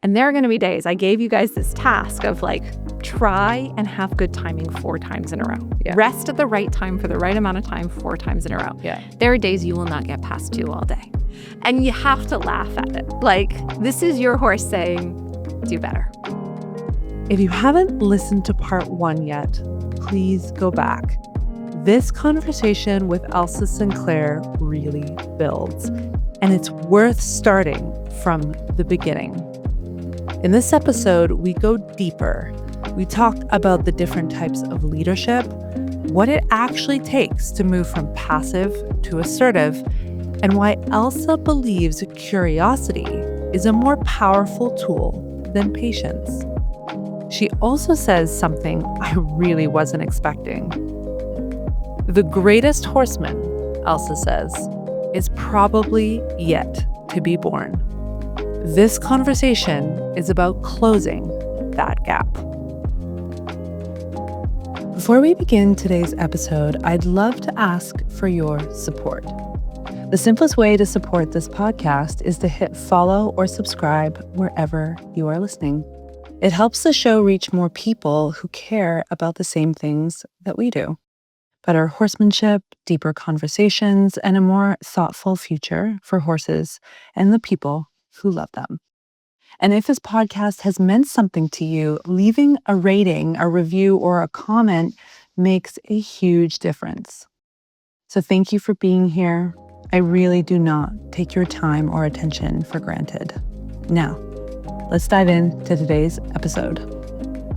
And there are going to be days, I gave you guys this task of like, try and have good timing 4 times in a row. Yeah. Rest at the right time for the right amount of time 4 times in a row. Yeah. There are days you will not get past 2 all day. And you have to laugh at it. Like, this is your horse saying, do better. If you haven't listened to part 1 yet, please go back. This conversation with Elsa Sinclair really builds, and it's worth starting from the beginning. In this episode, we go deeper. We talk about the different types of leadership, what it actually takes to move from passive to assertive, and why Elsa believes curiosity is a more powerful tool than patience. She also says something I really wasn't expecting. The greatest horseman, Elsa says, is probably yet to be born. This conversation is about closing that gap. Before we begin today's episode, I'd love to ask for your support. The simplest way to support this podcast is to hit follow or subscribe wherever you are listening. It helps the show reach more people who care about the same things that we do. Better horsemanship, deeper conversations, and a more thoughtful future for horses and the people who love them. And if this podcast has meant something to you, leaving a rating, a review, or a comment makes a huge difference. So thank you for being here. I really do not take your time or attention for granted. Now, let's dive into today's episode.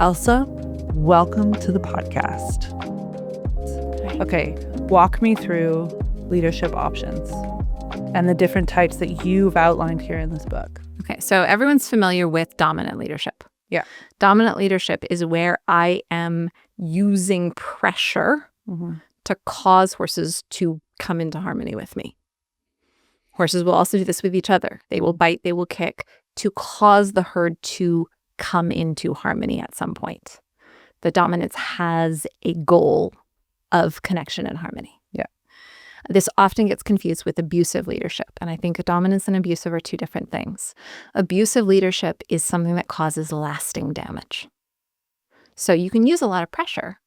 Elsa, welcome to the podcast. Okay, walk me through leadership options and the different types that you've outlined here in this book. Okay, so everyone's familiar with dominant leadership. Yeah. Dominant leadership is where I am using pressure to cause horses to come into harmony with me. Horses will also do this with each other. They will bite, they will kick to cause the herd to come into harmony at some point. The dominance has a goal of connection and harmony. Yeah. This often gets confused with abusive leadership. And I think dominance and abusive are 2 different things. Abusive leadership is something that causes lasting damage. So you can use a lot of pressure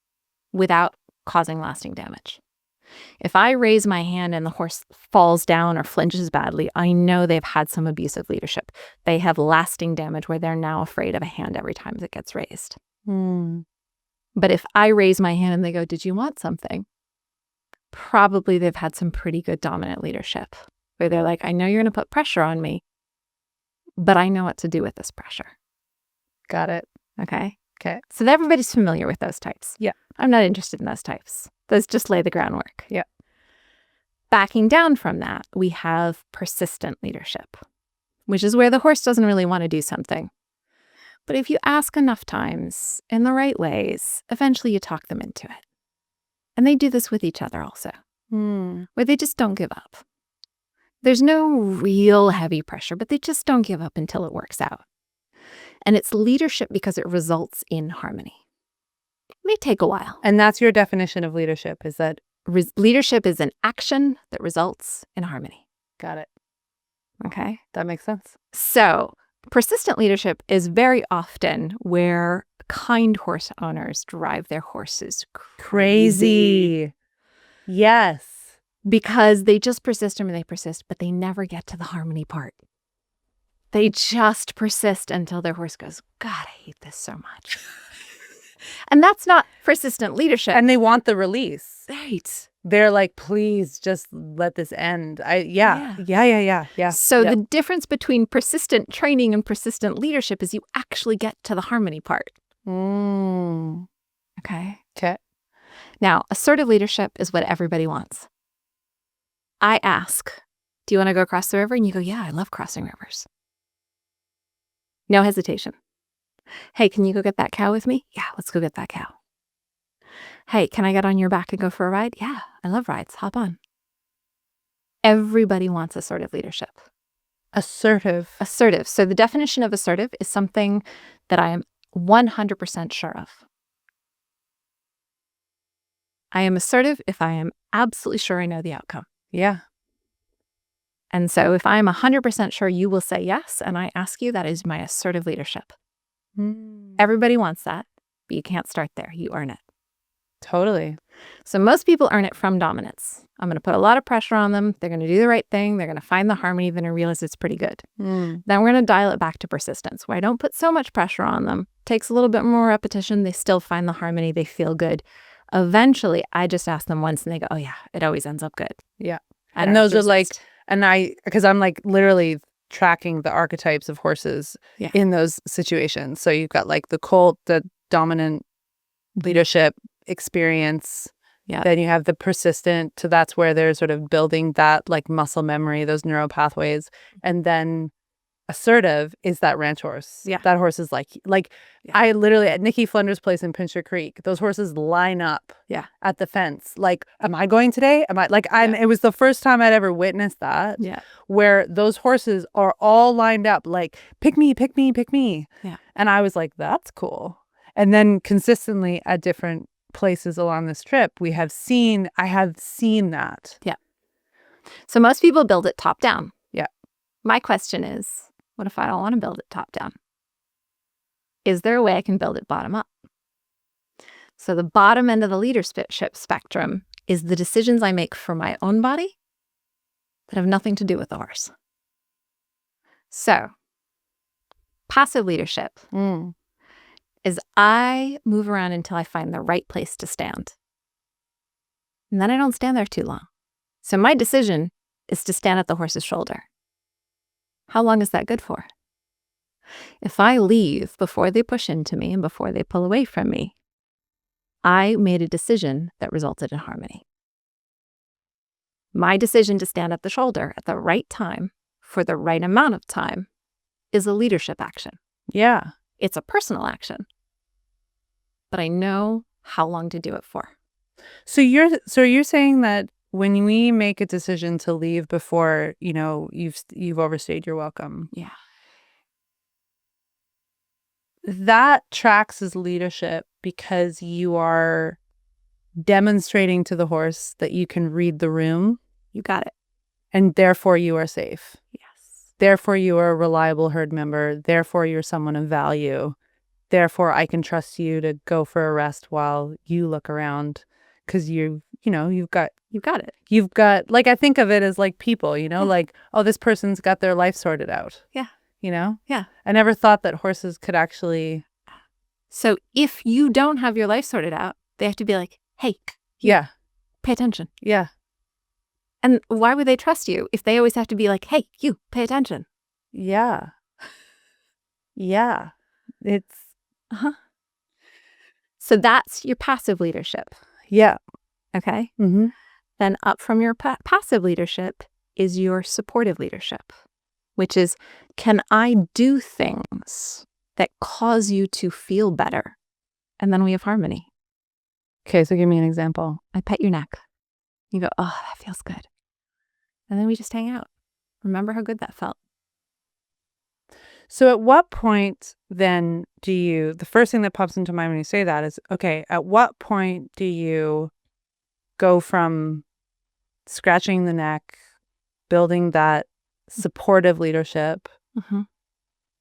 without causing lasting damage. If I raise my hand and the horse falls down or flinches badly, I know they've had some abusive leadership. They have lasting damage where they're now afraid of a hand every time it gets raised. But if I raise my hand and they go, did you want something? Probably they've had some pretty good dominant leadership where they're like, I know you're going to put pressure on me, but I know what to do with this pressure. Got it. Okay. Okay. So everybody's familiar with those types. Yeah. I'm not interested in those types. Those just lay the groundwork. Yeah. Backing down from that, we have persistent leadership, which is where the horse doesn't really want to do something. But if you ask enough times in the right ways, eventually you talk them into it. And they do this with each other also, where they just don't give up. There's no real heavy pressure, but they just don't give up until it works out. And it's leadership because it results in harmony. It may take a while. And that's your definition of leadership, is that? Leadership is an action that results in harmony. Got it. Okay? That makes sense. So persistent leadership is very often where kind horse owners drive their horses crazy. Yes. Because they just persist and they persist, but they never get to the harmony part. They just persist until their horse goes, God, I hate this so much. And that's not persistent leadership. And they want the release. Right. They're like, please just let this end. Yeah. So the difference between persistent training and persistent leadership is you actually get to the harmony part. Okay. Now, assertive leadership is what everybody wants. I ask, do you want to go across the river? And you go, yeah, I love crossing rivers. No hesitation. Hey, can you go get that cow with me? Yeah, let's go get that cow. Hey, can I get on your back and go for a ride? Yeah, I love rides. Hop on. Everybody wants assertive leadership. Assertive. So the definition of assertive is something that I am 100% sure of. I am assertive if I am absolutely sure I know the outcome. Yeah. And so if I'm 100% sure you will say yes and I ask you, that is my assertive leadership. Everybody wants that, but you can't start there. You earn it. Totally. So most people earn it from dominance. I'm going to put a lot of pressure on them. They're going to do the right thing. They're going to find the harmony. Then I realize it's pretty good. Then we're going to dial it back to persistence, where I don't put so much pressure on them. Takes a little bit more repetition. They still find the harmony. They feel good. Eventually, I just ask them once and they go, oh yeah, it always ends up good. Yeah. I And don't those have are to resist. because I'm like literally tracking the archetypes of horses Yeah. in those situations. So you've got like the colt, the dominant leadership experience. Yeah. Then you have the persistent. So that's where they're sort of building that like muscle memory, those neural pathways. And then assertive is that ranch horse. Yeah. That horse is like Yeah. I literally at Nikki Flunder's place in Pincher Creek, those horses line up Yeah. at the fence. Like, am I going today? Am I like I'm Yeah. it was the first time I'd ever witnessed that. Yeah. Where those horses are all lined up like pick me, pick me, pick me. Yeah. And I was like, that's cool. And then consistently at different places along this trip, I have seen that. So most people build it top down. Yeah. My question is, what if I don't want to build it top down? Is there a way I can build it bottom up? So the bottom end of the leadership spectrum is the decisions I make for my own body that have nothing to do with the horse. So passive leadership is I move around until I find the right place to stand. And then I don't stand there too long. So my decision is to stand at the horse's shoulder. How long is that good for? If I leave before they push into me and before they pull away from me, I made a decision that resulted in harmony. My decision to stand at the shoulder at the right time for the right amount of time is a leadership action. Yeah. It's a personal action, but I know how long to do it for. So you're saying that when we make a decision to leave before, you've overstayed your welcome. Yeah. That tracks as leadership because you are demonstrating to the horse that you can read the room. You got it. And therefore you are safe. Yes. Therefore you are a reliable herd member. Therefore you're someone of value. Therefore I can trust you to go for a rest while you look around because you've got it. You've got, like, I think of it as like people, like, oh, this person's got their life sorted out. Yeah. Yeah. I never thought that horses could actually. So if you don't have your life sorted out, they have to be like, hey, Yeah. pay attention. Yeah. And why would they trust you if they always have to be like, hey, you, pay attention? Yeah. Yeah. It's. So that's your passive leadership. Yeah. Okay. Mm-hmm. Then up from your passive leadership is your supportive leadership, which is, can I do things that cause you to feel better? And then we have harmony. Okay, so give me an example. I pet your neck. You go, oh, that feels good. And then we just hang out. Remember how good that felt. So at what point then the first thing that pops into mind when you say that is, okay, at what point do you go from scratching the neck, building that supportive leadership,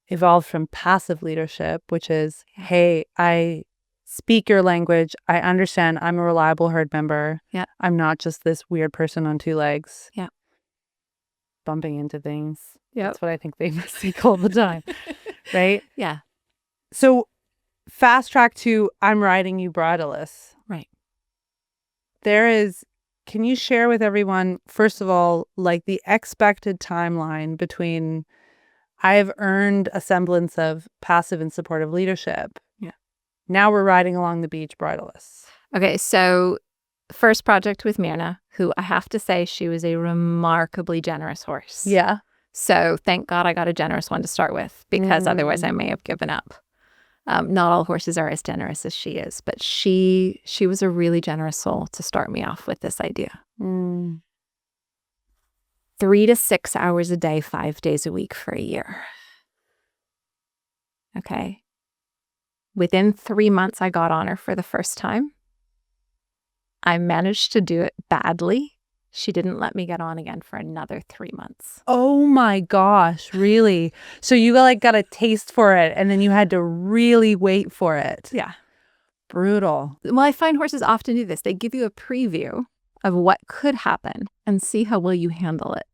evolve from passive leadership, which is, hey, I speak your language. I understand I'm a reliable herd member. Yeah. I'm not just this weird person on two legs. Yeah. Bumping into things. Yep. That's what I think they mistake all the time. Right? Yeah. So fast track to I'm riding you bridleless. Right. Can you share with everyone, first of all, like the expected timeline between I've earned a semblance of passive and supportive leadership. Yeah. Now we're riding along the beach bridleless. Okay, so first project with Myrnah, who I have to say she was a remarkably generous horse. Yeah. So thank God I got a generous one to start with, because otherwise I may have given up. Not all horses are as generous as she is, but she was a really generous soul to start me off with this idea. 3 to 6 hours a day, 5 days a week for a year. Okay. Within 3 months, I got on her for the first time. I managed to do it badly She didn't let me get on again for another 3 months. Oh my gosh, really? So you like got a taste for it and then you had to really wait for it. Yeah. Brutal. Well, I find horses often do this. They give you a preview of what could happen and see how well you handle it.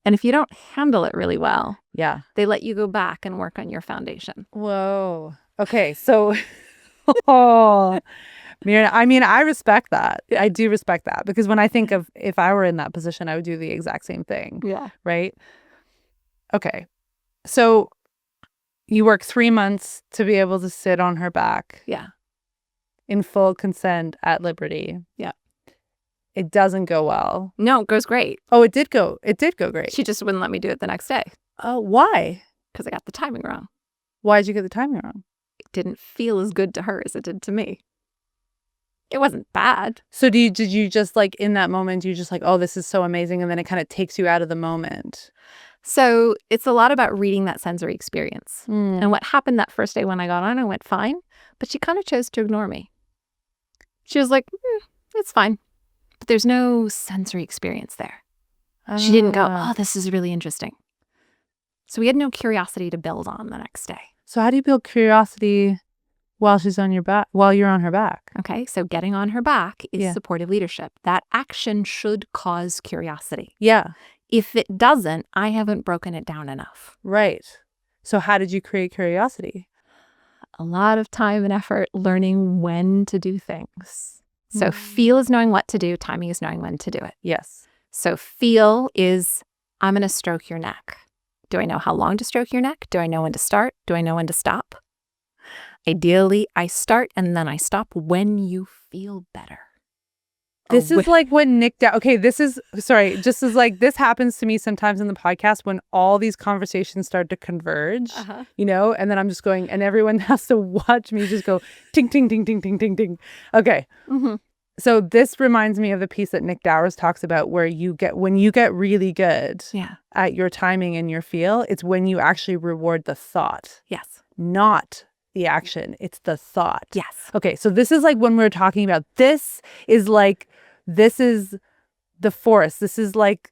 And if you don't handle it really well, Yeah. they let you go back and work on your foundation. Whoa. Okay, so oh, Myrna, I mean, I respect that. I do respect that because when I think of if I were in that position, I would do the exact same thing. Yeah. Right? Okay. So you work 3 months to be able to sit on her back. Yeah. In full consent at liberty. Yeah. It doesn't go well. No, it goes great. Oh, it did go great. She just wouldn't let me do it the next day. Oh, why? Because I got the timing wrong. Why did you get the timing wrong? It didn't feel as good to her as it did to me. It wasn't bad. So did you just like in that moment, you just like, oh, this is so amazing. And then it kind of takes you out of the moment. So it's a lot about reading that sensory experience. And what happened that first day when I got on, I went fine. But she kind of chose to ignore me. She was like, it's fine. But there's no sensory experience there. She didn't go, oh, this is really interesting. So we had no curiosity to build on the next day. So how do you build curiosity while she's on your back, while you're on her back? Okay, so getting on her back is Yeah. supportive leadership. That action should cause curiosity. Yeah. If it doesn't, I haven't broken it down enough. Right. So how did you create curiosity? A lot of time and effort learning when to do things. So feel is knowing what to do. Timing is knowing when to do it. Yes. So feel is, I'm going to stroke your neck. Do I know how long to stroke your neck? Do I know when to start? Do I know when to stop? Ideally, I start and then I stop when you feel better. This is like when Nick okay, this is, sorry, just as like, this happens to me sometimes in the podcast when all these conversations start to converge, you know, and then I'm just going, and everyone has to watch me just go, ting, ting, ting, ting, ting, ting, ting. Okay. So this reminds me of the piece that Nick Dowers talks about where when you get really good at your timing and your feel, it's when you actually reward the thought. Yes. Not the action. It's the thought. Yes. Okay. So this is like when we're talking about, this is the Force. This is like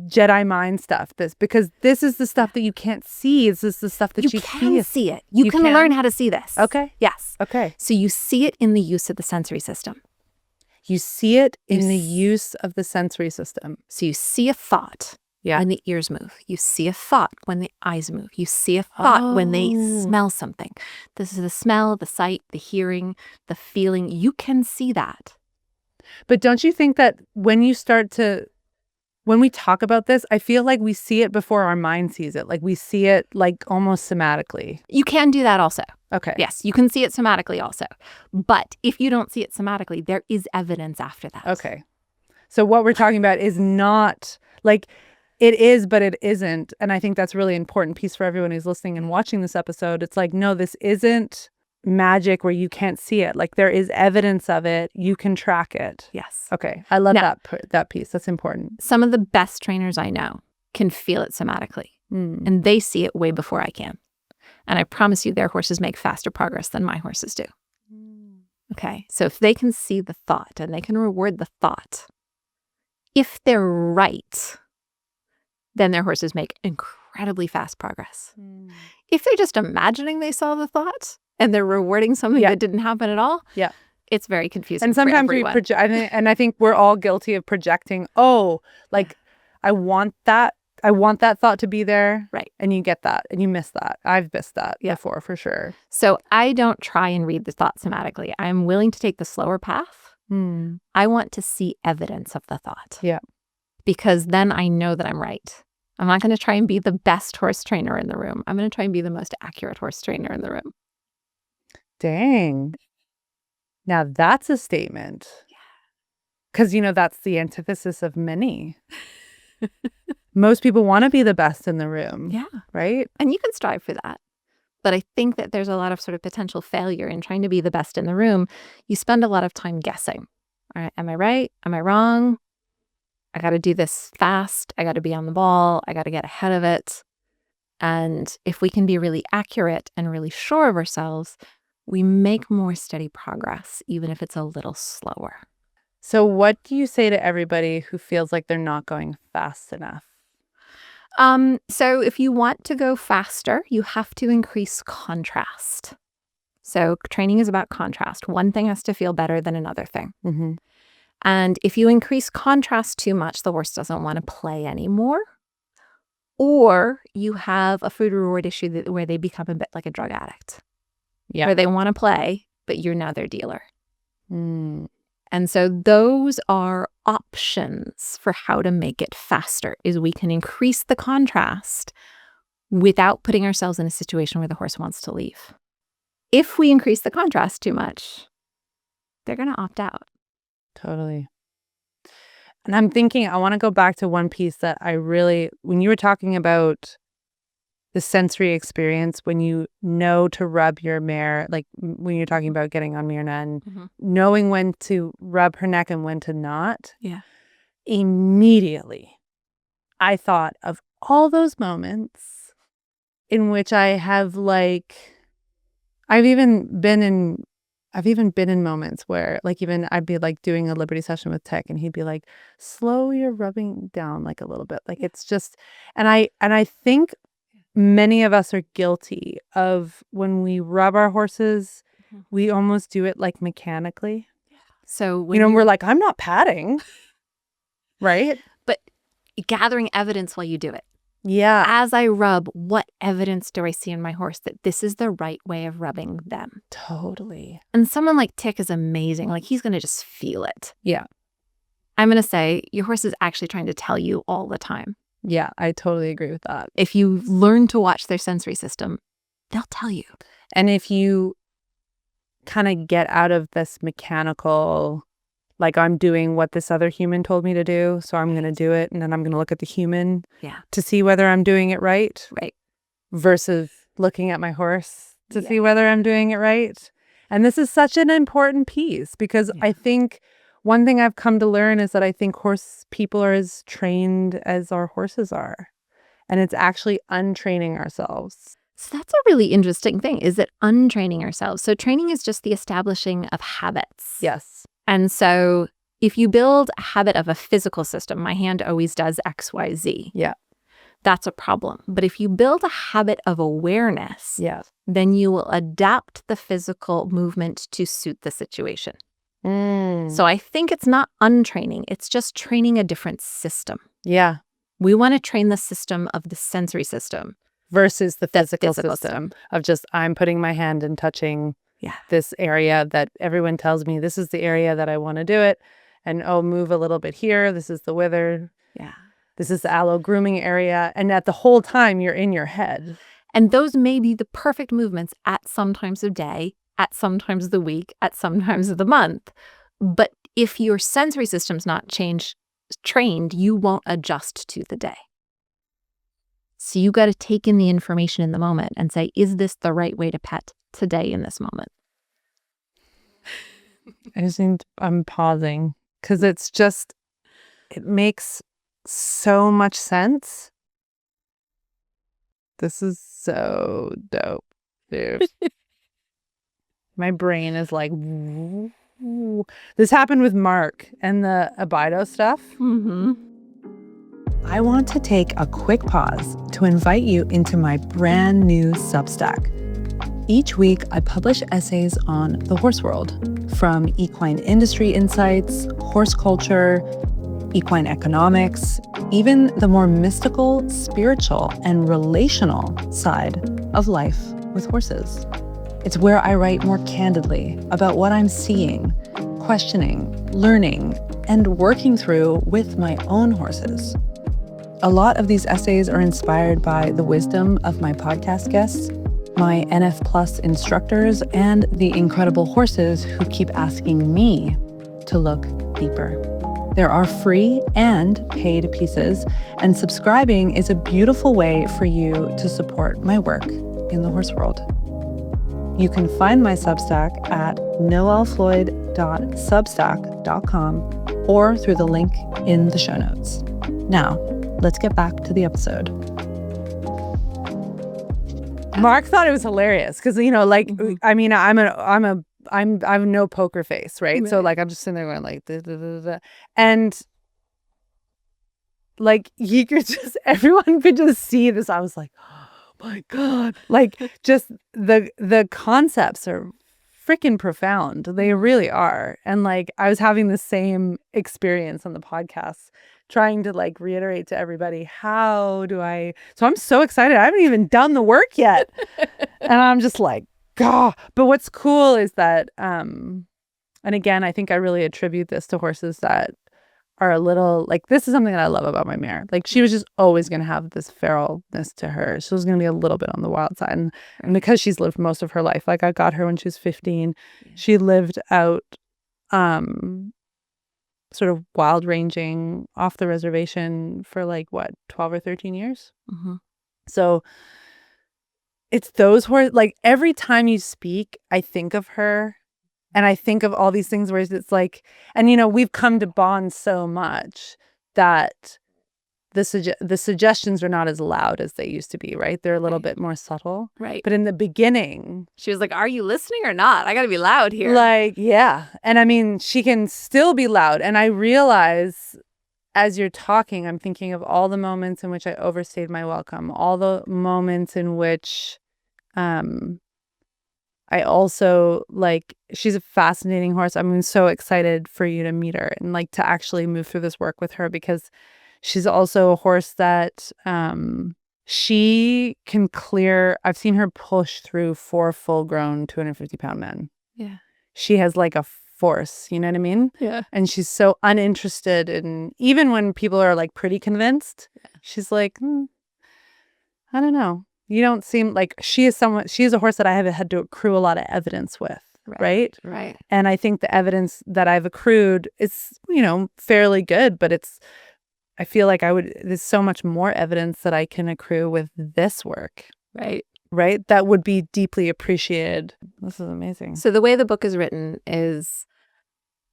Jedi mind stuff. Because this is the stuff that you can't see. This is the stuff that you can see it. You can learn how to see this. Okay. Yes. Okay. So you see it in the use of the sensory system. You see it in the use of the sensory system. So you see a thought when the ears move. You see a thought when the eyes move. You see a thought when they smell something. This is the smell, the sight, the hearing, the feeling. You can see that. But don't you think that when we talk about this, I feel like we see it before our mind sees it. Like we see it like almost somatically. You can do that also. Okay. Yes, you can see it somatically also. But if you don't see it somatically, there is evidence after that. Okay. So what we're talking about is not like, it is, but it isn't. And I think that's a really important piece for everyone who's listening and watching this episode. It's like, no, this isn't magic where you can't see it. Like there is evidence of it. You can track it. Yes. Okay. I love that piece. That's important. Some of the best trainers I know can feel it somatically. And they see it way before I can. And I promise you their horses make faster progress than my horses do. Okay. So if they can see the thought and they can reward the thought, if they're right, then their horses make incredibly fast progress. If they're just imagining they saw the thought and they're rewarding something that didn't happen at all, it's very confusing. And sometimes we project, and I think we're all guilty of projecting, I want that thought to be there. Right. And you get that and you miss that. I've missed that before for sure. So I don't try and read the thought somatically. I'm willing to take the slower path. I want to see evidence of the thought. Yeah. Because then I know that I'm right. I'm not going to try and be the best horse trainer in the room. I'm going to try and be the most accurate horse trainer in the room. Dang. Now that's a statement. Yeah. Because, that's the antithesis of many. Most people want to be the best in the room. Yeah. Right? And you can strive for that. But I think that there's a lot of sort of potential failure in trying to be the best in the room. You spend a lot of time guessing. All right, am I right? Am I wrong? I got to do this fast. I got to be on the ball. I got to get ahead of it. And if we can be really accurate and really sure of ourselves, we make more steady progress, even if it's a little slower. So what do you say to everybody who feels like they're not going fast enough? So if you want to go faster, you have to increase contrast. So training is about contrast. One thing has to feel better than another thing. Mm-hmm. And if you increase contrast too much, the horse doesn't want to play anymore. Or you have a food reward issue where they become a bit like a drug addict. Yeah. Where they want to play, but you're now their dealer. Mm. And so those are options for how to make it faster, is we can increase the contrast without putting ourselves in a situation where the horse wants to leave. If we increase the contrast too much, they're going to opt out. Totally. And I'm thinking, I want to go back to one piece that I really, when you were talking about the sensory experience, when you know to rub your mare, like when you're talking about getting on Myrnah and knowing when to rub her neck and when to not. Yeah. Immediately, I thought of all those moments in which I have I've even been in moments where even I'd be doing a Liberty session with Tech and he'd be like, slow your rubbing down a little bit. It's just, and I think many of us are guilty of when we rub our horses, we almost do it mechanically. So when we're like, I'm not patting. Right? But gathering evidence while you do it. Yeah. As I rub, what evidence do I see in my horse that this is the right way of rubbing them? Totally. And someone like Tick is amazing. He's going to just feel it. Yeah. I'm going to say your horse is actually trying to tell you all the time. Yeah, I totally agree with that. If you learn to watch their sensory system, they'll tell you. And if you kind of get out of this mechanical, I'm doing what this other human told me to do, so I'm going to do it, and then I'm going to look at the human to see whether I'm doing it right. Right. Versus looking at my horse to see whether I'm doing it right. And this is such an important piece because I think one thing I've come to learn is that I think horse people are as trained as our horses are. And it's actually untraining ourselves. So that's a really interesting thing, is it untraining ourselves? So training is just the establishing of habits. Yes. And so if you build a habit of a physical system, my hand always does X, Y, Z. Yeah. That's a problem. But if you build a habit of awareness, then you will adapt the physical movement to suit the situation. So I think it's not untraining. It's just training a different system. Yeah. We want to train the system of the sensory system. Versus the physical system of just I'm putting my hand and touching this area that everyone tells me this is the area that I want to do it. And move a little bit here. This is the wither. Yeah. This is the aloe grooming area. And at the whole time you're in your head. And those may be the perfect movements at some times of day, at some times of the week, at some times of the month. But if your sensory system's not trained, you won't adjust to the day. So you got to take in the information in the moment and say, is this the right way to pet today in this moment? I'm pausing because it makes so much sense. This is so dope, dude. My brain is like, woo. This happened with Mark and the Abido stuff. I want to take a quick pause to invite you into my brand new Substack. Each week, I publish essays on the horse world, from equine industry insights, horse culture, equine economics, even the more mystical, spiritual, and relational side of life with horses. It's where I write more candidly about what I'm seeing, questioning, learning, and working through with my own horses. A lot of these essays are inspired by the wisdom of my podcast guests, my NF Plus instructors, and the incredible horses who keep asking me to look deeper. There are free and paid pieces, and subscribing is a beautiful way for you to support my work in the horse world. You can find my Substack at noelfloyd.substack.com or through the link in the show notes. Now, let's get back to the episode. Mark thought it was hilarious because, I mean, I'm a I have no poker face, right? So like I'm just sitting there going like da, da, da, da. And like you could just everyone could just see this. I was like, oh my God. Like just the concepts are freaking profound. They really are. And like I was having the same experience on the podcast, trying to like reiterate to everybody, how do I so I'm so excited. I haven't even done the work yet. And I'm just like, God. But what's cool is that and again, I think I really attribute this to horses that are a little like this is something that I love about my mare. Like she was just always going to have this feralness to her. She was going to be a little bit on the wild side. And because she's lived most of her life, like I got her when she was 15, she lived out sort of wild ranging off the reservation for like what, 12 or 13 years. Mm-hmm. So it's those horses, like every time you speak, I think of her. And I think of all these things where it's like, and you know, we've come to bond so much that the suggestions are not as loud as they used to be, right? They're a little bit more subtle. Right. But in the beginning, she was like, are you listening or not? I got to be loud here. Like, yeah. And I mean, she can still be loud. And I realize as you're talking, I'm thinking of all the moments in which I overstayed my welcome, all the moments in which I also like, she's a fascinating horse. I'm so excited for you to meet her and like to actually move through this work with her, because she's also a horse that she can clear. I've seen her push through 4 full-grown 250-pound men. Yeah. She has like a force, you know what I mean? Yeah. And she's so uninterested in, even when people are like pretty convinced, she's like, I don't know. You don't seem like she is a horse that I have had to accrue a lot of evidence with. Right. And I think the evidence that I've accrued is, you know, fairly good, but I feel like there's so much more evidence that I can accrue with this work. Right. That would be deeply appreciated. This is amazing. So the way the book is written is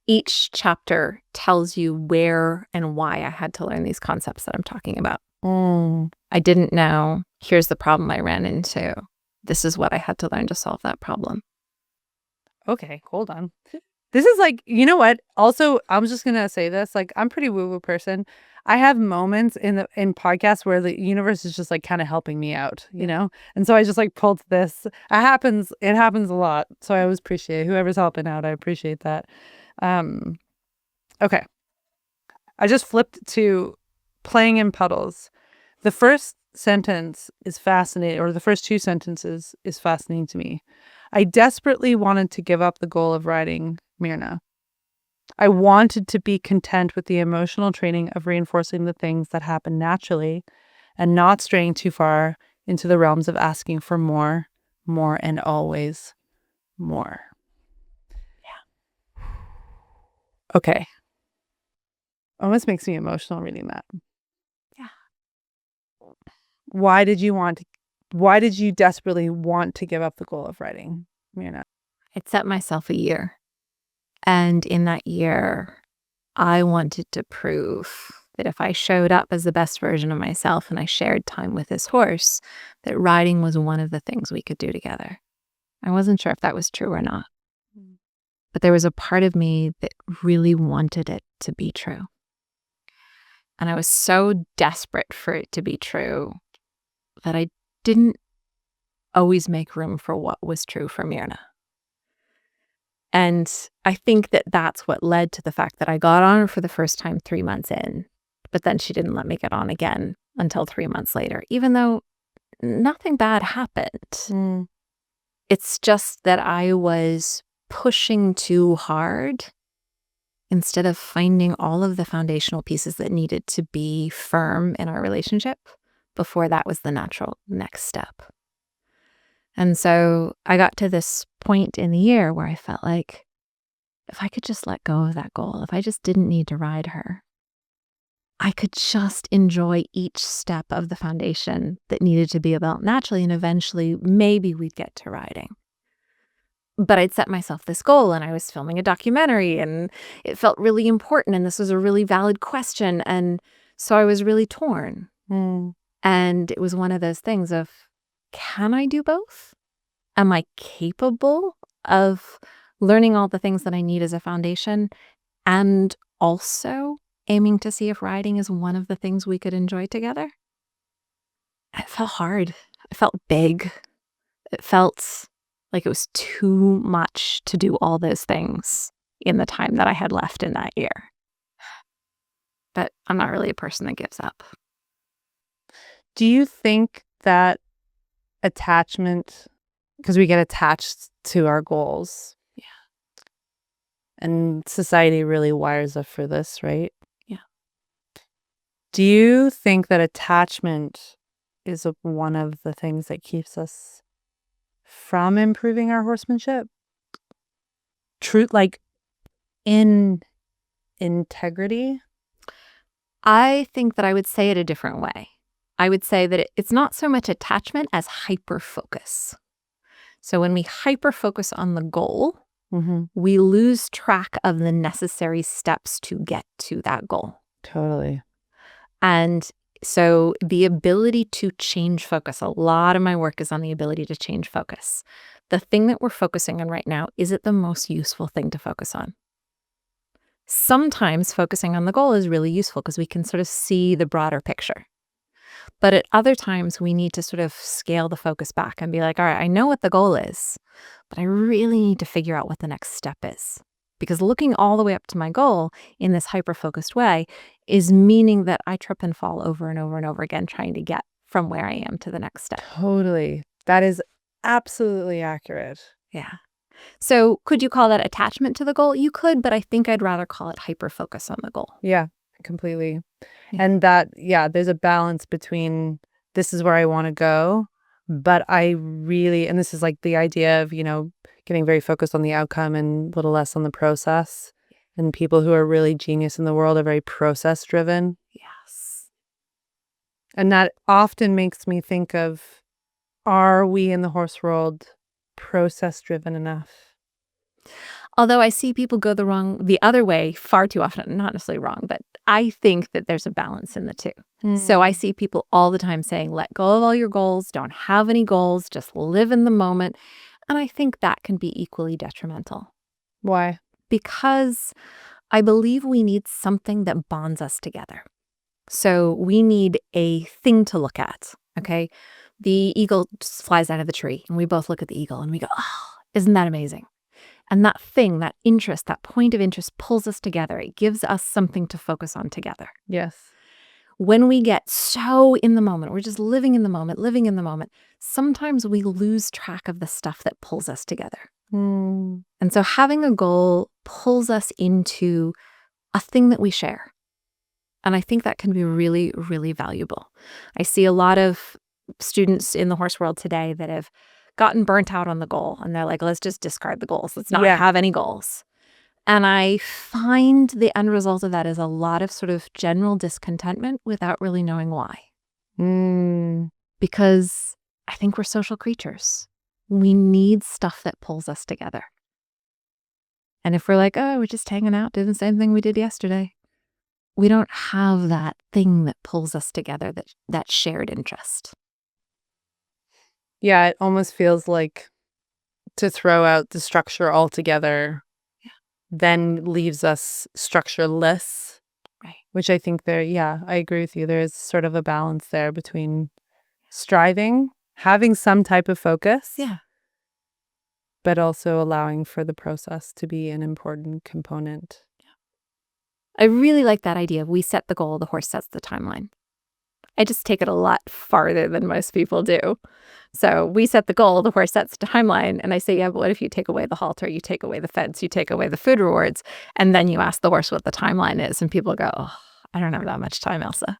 each chapter tells you where and why I had to learn these concepts that I'm talking about. I didn't know. Here's the problem I ran into. This is what I had to learn to solve that problem. Okay, hold on. This is like, you know what? Also, I'm just going to say this. Like, I'm a pretty woo-woo person. I have moments in podcasts where the universe is just like kind of helping me out, you know? And so I just like pulled this. It happens a lot. So I always appreciate whoever's helping out. I appreciate that. Okay. I just flipped to playing in puddles. The first sentence is fascinating, or the first 2 sentences is fascinating to me. I desperately wanted to give up the goal of riding Myrnah. I wanted to be content with the emotional training of reinforcing the things that happen naturally and not straying too far into the realms of asking for more, and always more. Yeah. Okay. Almost makes me emotional reading that. Yeah. Why did you desperately want to give up the goal of riding Myrnah? I'd set myself a year. And in that year, I wanted to prove that if I showed up as the best version of myself and I shared time with this horse, that riding was one of the things we could do together. I wasn't sure if that was true or not. But there was a part of me that really wanted it to be true. And I was so desperate for it to be true that I didn't always make room for what was true for Myrnah. And I think that that's what led to the fact that I got on her for the first time 3 months in, but then she didn't let me get on again until 3 months later, even though nothing bad happened. It's just that I was pushing too hard instead of finding all of the foundational pieces that needed to be firm in our relationship before that was the natural next step. And so I got to this point in the year where I felt like if I could just let go of that goal, if I just didn't need to ride her, I could just enjoy each step of the foundation that needed to be built naturally, and eventually maybe we'd get to riding. But I'd set myself this goal, and I was filming a documentary, and it felt really important, and this was a really valid question, and so I was really torn. And it was one of those things of, can I do both? Am I capable of learning all the things that I need as a foundation, and also aiming to see if riding is one of the things we could enjoy together. It felt hard. It felt big. It felt like it was too much to do all those things in the time that I had left in that year. But I'm not really a person that gives up. Do you think that attachment, because we get attached to our goals, and society really wires us for this, right? Yeah. Do you think that attachment is one of the things that keeps us from improving our horsemanship? Truth, like in integrity? I think that I would say it a different way. I would say that it's not so much attachment as hyperfocus. So when we hyperfocus on the goal, we lose track of the necessary steps to get to that goal. Totally. And so the ability to change focus, a lot of my work is on the ability to change focus. The thing that we're focusing on right now, is it the most useful thing to focus on? Sometimes focusing on the goal is really useful because we can sort of see the broader picture. But at other times, we need to sort of scale the focus back and be like, all right, I know what the goal is, but I really need to figure out what the next step is. Because looking all the way up to my goal in this hyper-focused way is meaning that I trip and fall over and over and over again trying to get from where I am to the next step. Totally. That is absolutely accurate. Yeah. So could you call that attachment to the goal? You could, but I think I'd rather call it hyper-focus on the goal. Yeah, completely. Yeah. And that, there's a balance between this is where I want to go, but I really, and this is like the idea of, getting very focused on the outcome and a little less on the process. And people who are really genius in the world are very process driven. Yes. And that often makes me think of, are we in the horse world process driven enough? Although I see people go the other way far too often, not necessarily wrong, but I think that there's a balance in the two. So I see people all the time saying, let go of all your goals, don't have any goals, just live in the moment. And I think that can be equally detrimental. Why? Because I believe we need something that bonds us together. So we need a thing to look at, okay? The eagle just flies out of the tree and we both look at the eagle and we go, oh, isn't that amazing? And that thing, that interest, that point of interest pulls us together. It gives us something to focus on together. Yes. When we get so in the moment, we're just living in the moment, sometimes we lose track of the stuff that pulls us together. And so having a goal pulls us into a thing that we share. And I think that can be really, really valuable. I see a lot of students in the horse world today that have gotten burnt out on the goal. And they're like, let's just discard the goals. Let's not have any goals. And I find the end result of that is a lot of sort of general discontentment without really knowing why. Because I think we're social creatures. We need stuff that pulls us together. And if we're like, oh, we're just hanging out, doing the same thing we did yesterday, we don't have that thing that pulls us together, that shared interest. Yeah, it almost feels like to throw out the structure altogether then leaves us structureless. Right. Which I think I agree with you. There's sort of a balance there between striving, having some type of focus, but also allowing for the process to be an important component. I really like that idea of we set the goal, the horse sets the timeline. I just take it a lot farther than most people do. So we set the goal, the horse sets the timeline, and I say, yeah, but what if you take away the halter, you take away the fence, you take away the food rewards, and then you ask the horse what the timeline is, and people go, oh, I don't have that much time, Elsa.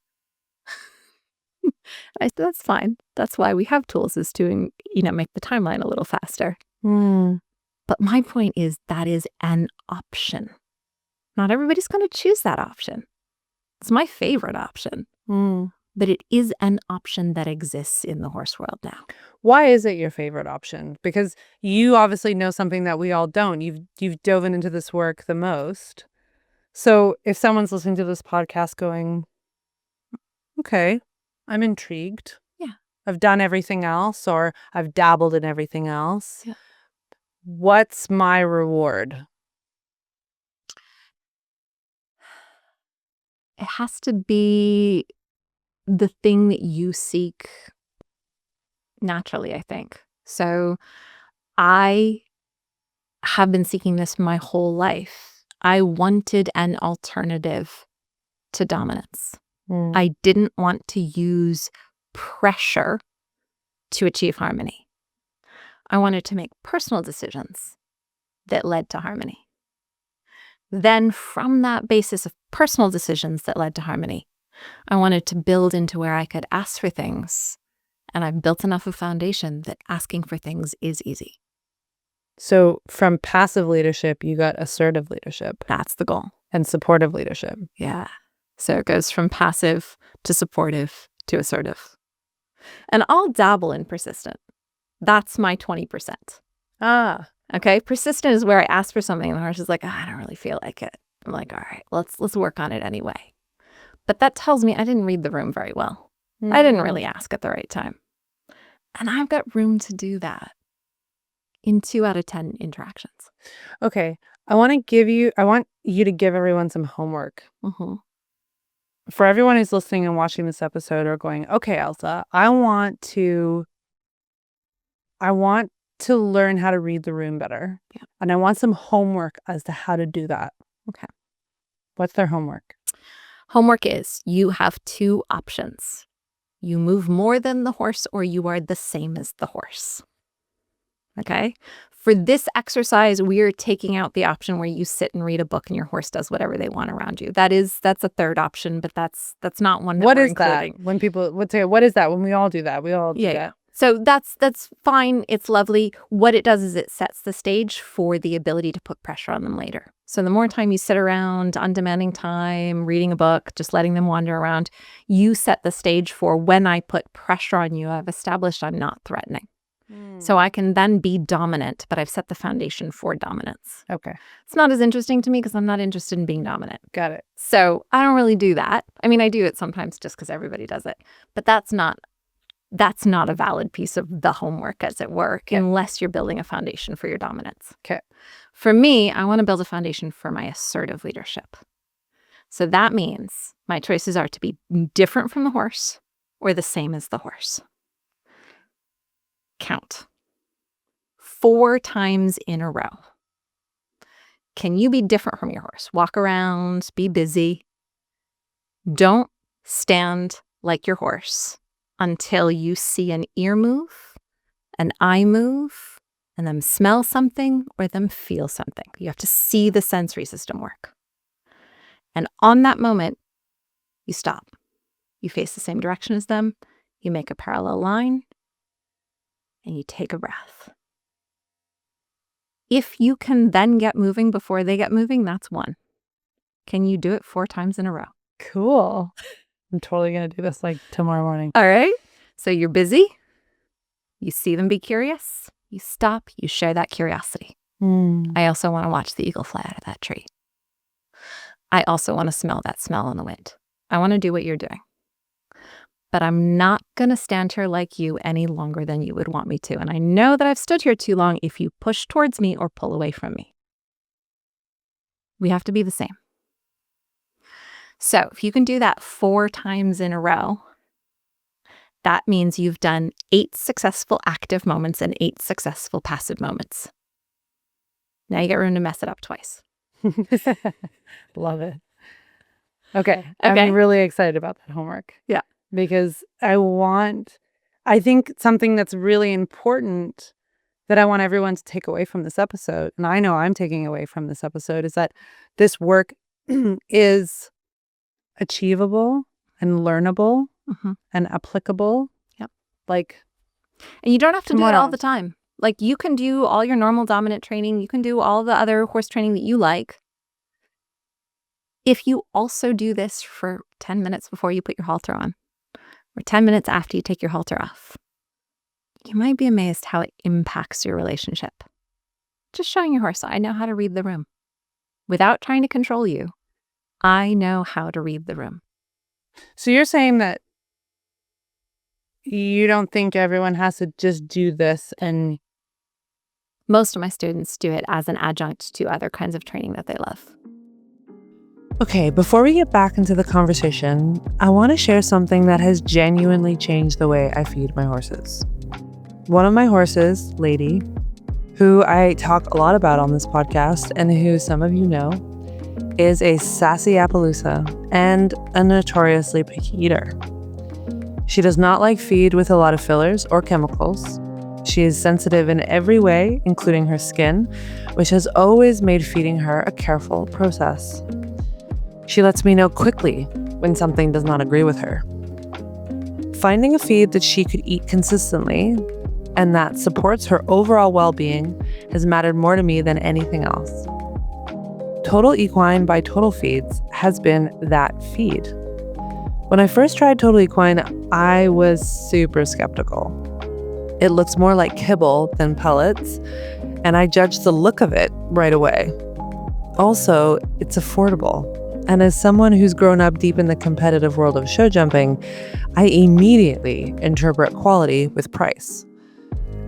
I said, that's fine. That's why we have tools, is to, make the timeline a little faster. But my point is that is an option. Not everybody's going to choose that option. It's my favorite option. But it is an option that exists in the horse world now. Why is it your favorite option? Because you obviously know something that we all don't. You've dove into this work the most. So if someone's listening to this podcast going, okay, I'm intrigued. Yeah. I've done everything else, or I've dabbled in everything else. Yeah. what's my reward? It has to be the thing that you seek naturally, I think. So I have been seeking this my whole life. I wanted an alternative to dominance. I didn't want to use pressure to achieve harmony. I wanted to make personal decisions that led to harmony. Then from that basis of personal decisions that led to harmony, I wanted to build into where I could ask for things. And I've built enough of a foundation that asking for things is easy. So from passive leadership, you got assertive leadership. That's the goal. And supportive leadership. Yeah. So it goes from passive to supportive to assertive. And I'll dabble in persistent. That's my 20%. Ah. Okay. Persistent is where I ask for something and the horse is like, I don't really feel like it. I'm like, all right, let's work on it anyway. But that tells me I didn't read the room very well. I didn't really ask at the right time. And I've got room to do that in 2 out of 10 interactions. Okay. I want you to give everyone some homework. For everyone who's listening and watching this episode or going, okay, Elsa, I want to learn how to read the room better. Yeah. And I want some homework as to how to do that. Okay. What's their homework? Homework is you have 2 options. You move more than the horse or you are the same as the horse. Okay? For this exercise, we are taking out the option where you sit and read a book and your horse does whatever they want around you. That's a third option, but that's not one that What we're is including. that? When people would say, what is that? When we all do that, we all do that. So that's fine. It's lovely. What it does is it sets the stage for the ability to put pressure on them later. So the more time you sit around, undemanding time, reading a book, just letting them wander around, you set the stage for when I put pressure on you, I've established I'm not threatening. So I can then be dominant, but I've set the foundation for dominance. Okay. It's not as interesting to me because I'm not interested in being dominant. Got it. So I don't really do that. I mean, I do it sometimes just because everybody does it, but that's not a valid piece of the homework, as it were, unless you're building a foundation for your dominance. Okay. For me, I want to build a foundation for my assertive leadership. So that means my choices are to be different from the horse or the same as the horse. Count 4 times in a row. Can you be different from your horse? Walk around, be busy. Don't stand like your horse until you see an ear move, an eye move, and them smell something or them feel something. You have to see the sensory system work. And on that moment, you stop. You face the same direction as them. You make a parallel line. And you take a breath. If you can then get moving before they get moving, that's 1. Can you do it 4 times in a row? Cool. I'm totally going to do this like tomorrow morning. All right. So you're busy. You see them be curious. You stop. You share that curiosity. I also want to watch the eagle fly out of that tree. I also want to smell that smell in the wind. I want to do what you're doing. But I'm not going to stand here like you any longer than you would want me to. And I know that I've stood here too long if you push towards me or pull away from me. We have to be the same. So if you can do that 4 times in a row, that means you've done 8 successful active moments and 8 successful passive moments. Now you get room to mess it up twice. Love it. Okay. I'm really excited about that homework. Yeah. Because I think something that's really important that I want everyone to take away from this episode, and I know I'm taking away from this episode, is that this work is achievable and learnable and applicable. Yep. And you don't have to do it all the time. Like, you can do all your normal dominant training. You can do all the other horse training that you like. If you also do this for 10 minutes before you put your halter on, or 10 minutes after you take your halter off, you might be amazed how it impacts your relationship. Just showing your horse, I know how to read the room. Without trying to control you, I know how to read the room. So you're saying that you don't think everyone has to just do this and Most of my students do it as an adjunct to other kinds of training that they love. Okay, before we get back into the conversation, I want to share something that has genuinely changed the way I feed my horses. One of my horses, Lady, who I talk a lot about on this podcast and who some of you know, is a sassy Appaloosa and a notoriously picky eater. She does not like feed with a lot of fillers or chemicals. She is sensitive in every way, including her skin, which has always made feeding her a careful process. She lets me know quickly when something does not agree with her. Finding a feed that she could eat consistently and that supports her overall well-being has mattered more to me than anything else. Total Equine by Total Feeds has been that feed. When I first tried Total Equine, I was super skeptical. It looks more like kibble than pellets, and I judged the look of it right away. Also, it's affordable. And as someone who's grown up deep in the competitive world of show jumping, I immediately interpret quality with price.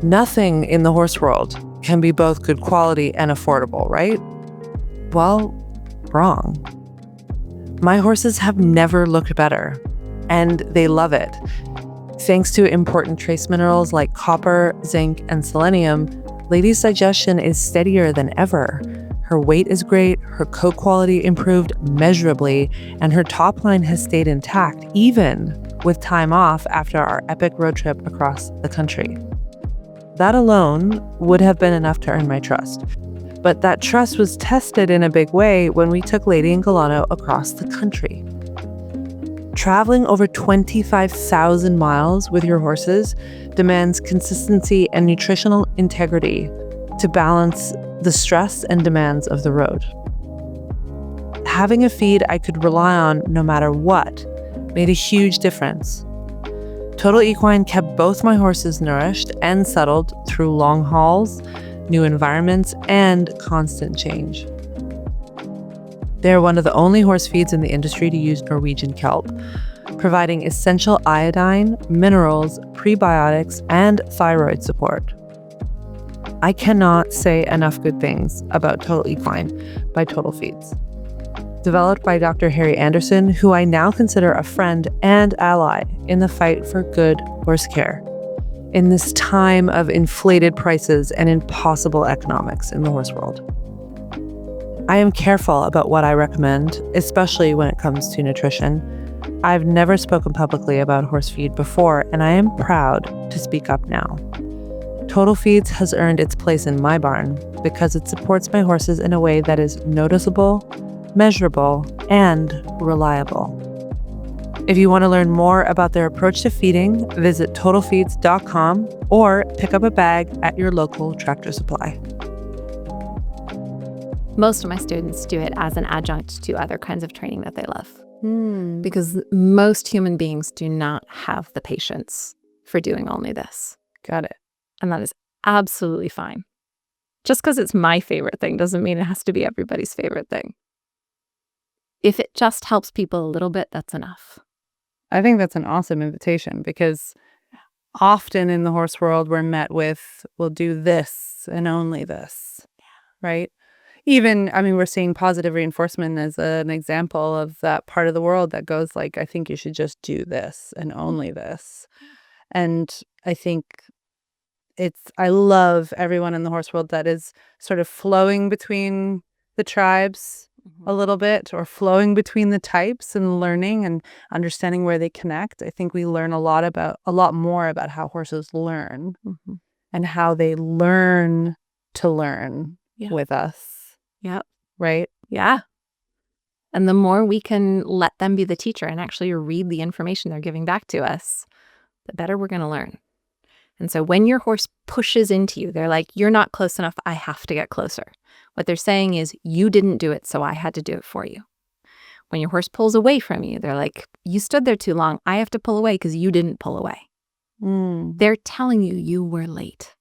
Nothing in the horse world can be both good quality and affordable, right? Well, wrong. My horses have never looked better, and they love it. Thanks to important trace minerals like copper, zinc, and selenium, Lady's digestion is steadier than ever. Her weight is great, her coat quality improved measurably, and her top line has stayed intact, even with time off after our epic road trip across the country. That alone would have been enough to earn my trust. But that trust was tested in a big way when we took Lady and Galano across the country. Traveling over 25,000 miles with your horses demands consistency and nutritional integrity to balance the stress and demands of the road. Having a feed I could rely on no matter what made a huge difference. Total Equine kept both my horses nourished and settled through long hauls, new environments, and constant change. They're one of the only horse feeds in the industry to use Norwegian kelp, providing essential iodine, minerals, prebiotics, and thyroid support. I cannot say enough good things about Total Equine by Total Feeds. Developed by Dr. Harry Anderson, who I now consider a friend and ally in the fight for good horse care in this time of inflated prices and impossible economics in the horse world. I am careful about what I recommend, especially when it comes to nutrition. I've never spoken publicly about horse feed before, and I am proud to speak up now. Total Feeds has earned its place in my barn because it supports my horses in a way that is noticeable, measurable, and reliable. If you want to learn more about their approach to feeding, visit totalfeeds.com or pick up a bag at your local Tractor Supply. Most of my students do it as an adjunct to other kinds of training that they love. Because most human beings do not have the patience for doing only this. Got it. And that is absolutely fine. Just because it's my favorite thing doesn't mean it has to be everybody's favorite thing. If it just helps people a little bit, that's enough. I think that's an awesome invitation because often in the horse world, we're met with, we'll do this and only this, right? Even, we're seeing positive reinforcement as an example of that part of the world that goes like, I think you should just do this and only this. And I think I love everyone in the horse world that is sort of flowing between the tribes a little bit, or flowing between the types and learning and understanding where they connect. I think we learn a lot more about how horses learn and how they learn to learn with us. Yeah. Right? Yeah. And the more we can let them be the teacher and actually read the information they're giving back to us, the better we're going to learn. And so when your horse pushes into you, they're like, you're not close enough, I have to get closer. What they're saying is, you didn't do it, so I had to do it for you. When your horse pulls away from you, they're like, you stood there too long, I have to pull away because you didn't pull away. They're telling you you were late.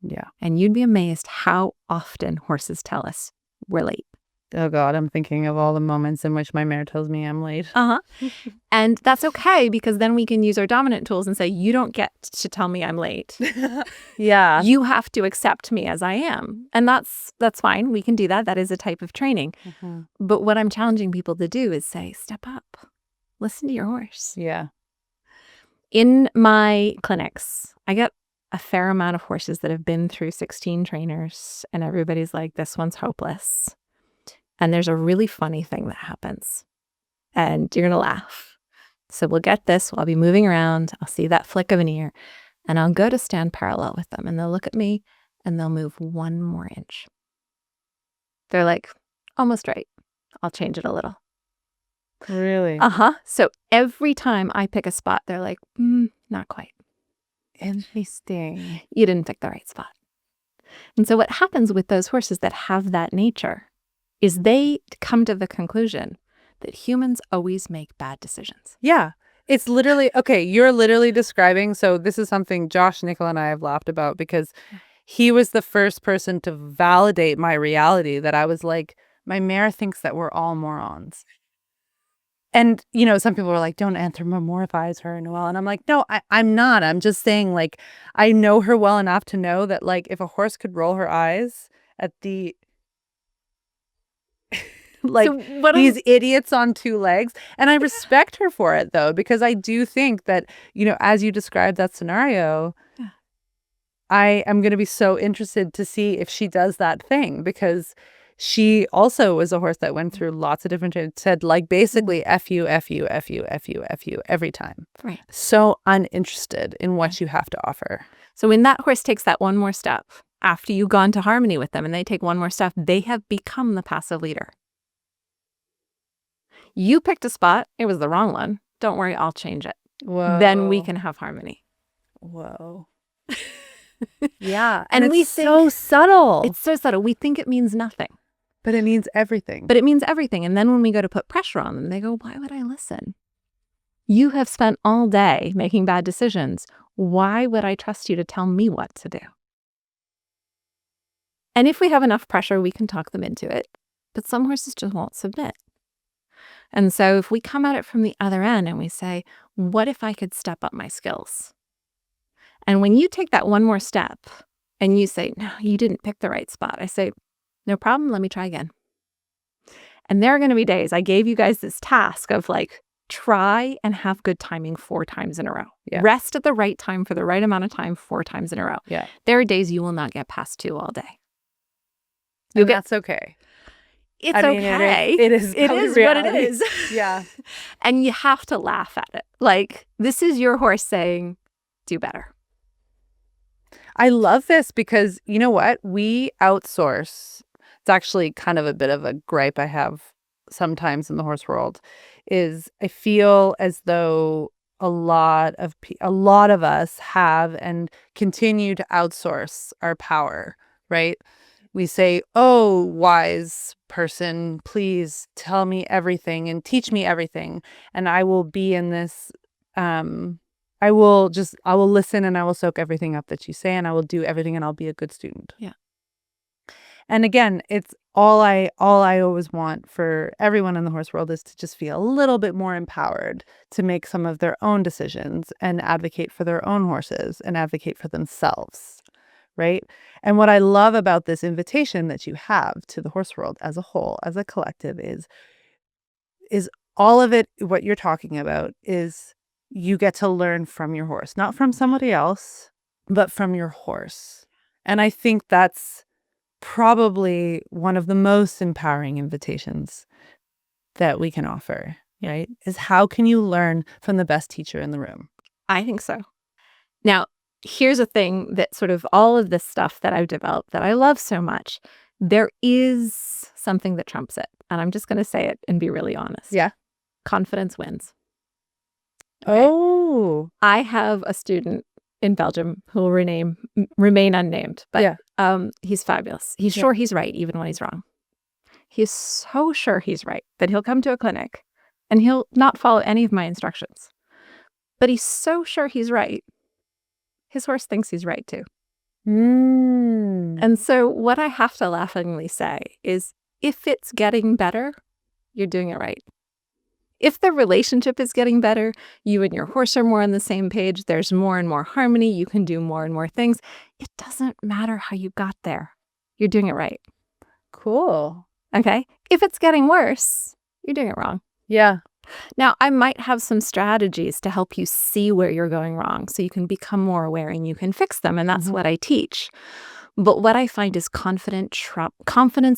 Yeah. And you'd be amazed how often horses tell us we're late. Oh God, I'm thinking of all the moments in which my mare tells me I'm late. And that's okay, because then we can use our dominant tools and say, you don't get to tell me I'm late. Yeah. You have to accept me as I am. And that's fine. We can do that. That is a type of training. But what I'm challenging people to do is say, step up. Listen to your horse. Yeah. In my clinics, I get a fair amount of horses that have been through 16 trainers, and everybody's like, this one's hopeless. And there's a really funny thing that happens, and you're going to laugh. So we'll get this. I'll be moving around. I'll see that flick of an ear, and I'll go to stand parallel with them, and they'll look at me, and they'll move 1 more inch. They're like, almost right. I'll change it a little. Really? So every time I pick a spot, they're like, not quite. Interesting. You didn't pick the right spot. And so what happens with those horses that have that nature is they come to the conclusion that humans always make bad decisions. Yeah. It's literally, okay, you're literally describing, so this is something Josh Nickel and I have laughed about, because he was the first person to validate my reality that I was like, my mare thinks that we're all morons. And, you know, some people were like, don't anthropomorphize her, Noelle. And I'm like, no, I'm not. I'm just saying, like, I know her well enough to know that, like, if a horse could roll her eyes at the like these idiots on 2 legs. And I respect her for it, though, because I do think that, you know, as you described that scenario, I am going to be so interested to see if she does that thing, because she also was a horse that went through lots of different trainers, said, like, basically F you, F you, F you, F you, F you every time. Right. So uninterested in what you have to offer. So when that horse takes that one more step, after you've gone to harmony with them and they take one more step, they have become the passive leader. You picked a spot. It was the wrong one. Don't worry, I'll change it. Whoa. Then we can have harmony. Whoa. Yeah. And it's so subtle. It's so subtle. We think it means nothing. But it means everything. But it means everything. And then when we go to put pressure on them, they go, why would I listen? You have spent all day making bad decisions. Why would I trust you to tell me what to do? And if we have enough pressure, we can talk them into it. But some horses just won't submit. And so if we come at it from the other end and we say, what if I could step up my skills? And when you take that one more step and you say, no, you didn't pick the right spot, I say, no problem, let me try again. And there are going to be days, I gave you guys this task of, like, try and have good timing 4 times in a row. Yeah. Rest at the right time for the right amount of time 4 times in a row. Yeah. There are days you will not get past 2 all day. That's okay. It's okay. It is what it is. Yeah. And you have to laugh at it. Like, this is your horse saying, do better. I love this because, you know what? We outsource. It's actually kind of a bit of a gripe I have sometimes in the horse world, is I feel as though a lot of us have and continue to outsource our power, right? We say, oh, wise person, please tell me everything and teach me everything. And I will be in this, I will listen and I will soak everything up that you say, and I will do everything and I'll be a good student. Yeah. And again, it's all I always want for everyone in the horse world is to just feel a little bit more empowered to make some of their own decisions and advocate for their own horses and advocate for themselves. Right. And what I love about this invitation that you have to the horse world as a whole, as a collective, is all of it. What you're talking about is you get to learn from your horse, not from somebody else, but from your horse. And I think that's probably one of the most empowering invitations that we can offer, right? Is how can you learn from the best teacher in the room? I think so. Now, here's a thing that sort of all of this stuff that I've developed that I love so much, there is something that trumps it. And I'm just going to say it and be really honest. Yeah. Confidence wins. Okay? Oh. I have a student in Belgium who will remain unnamed, but he's fabulous. He's sure he's right, even when he's wrong. He's so sure he's right that he'll come to a clinic and he'll not follow any of my instructions. But he's so sure he's right. His horse thinks he's right too. And so what I have to laughingly say is, if it's getting better, you're doing it right. If the relationship is getting better, you and your horse are more on the same page, there's more and more harmony, you can do more and more things. It doesn't matter how you got there. You're doing it right. Cool. Okay? If it's getting worse, you're doing it wrong. Yeah. Now, I might have some strategies to help you see where you're going wrong so you can become more aware and you can fix them, and that's what I teach. But what I find is confidence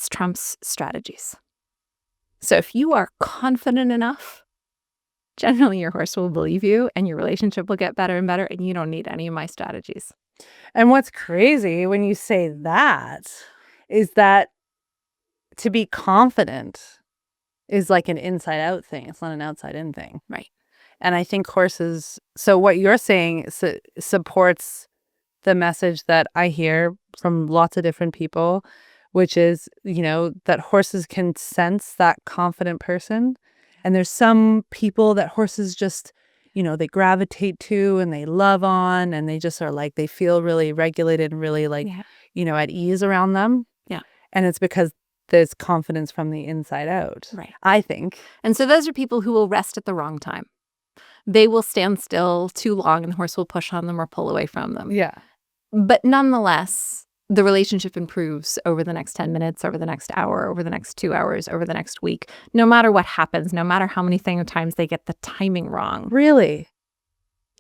trumps strategies. So if you are confident enough, generally your horse will believe you and your relationship will get better and better, and you don't need any of my strategies. And what's crazy when you say that is that to be confident is like an inside out thing. It's not an outside in thing. Right. And I think horses, so what you're saying supports the message that I hear from lots of different people, which is, that horses can sense that confident person. And there's some people that horses just, they gravitate to and they love on, and they just are like, they feel really regulated and really at ease around them. Yeah. And it's because there's confidence from the inside out, right? I think. And so those are people who will rest at the wrong time. They will stand still too long and the horse will push on them or pull away from them. Yeah. But nonetheless, the relationship improves over the next 10 minutes, over the next hour, over the next 2 hours, over the next week, no matter what happens, no matter how many times they get the timing wrong. Really?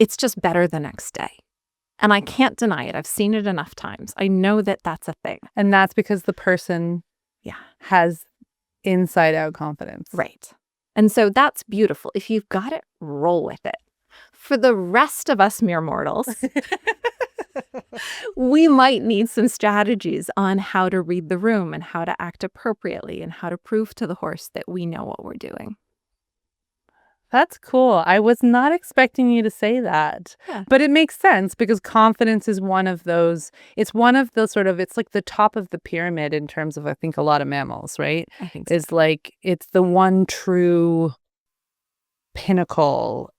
It's just better the next day. And I can't deny it. I've seen it enough times. I know that that's a thing. And that's because the person has inside out confidence. Right. And so that's beautiful. If you've got it, roll with it. For the rest of us mere mortals, we might need some strategies on how to read the room and how to act appropriately and how to prove to the horse that we know what we're doing. That's cool. I was not expecting you to say that. Yeah. But it makes sense because confidence is one of those, it's one of the it's like the top of the pyramid in terms of, I think, a lot of mammals, right? I think so. Is like, it's the one true pinnacle,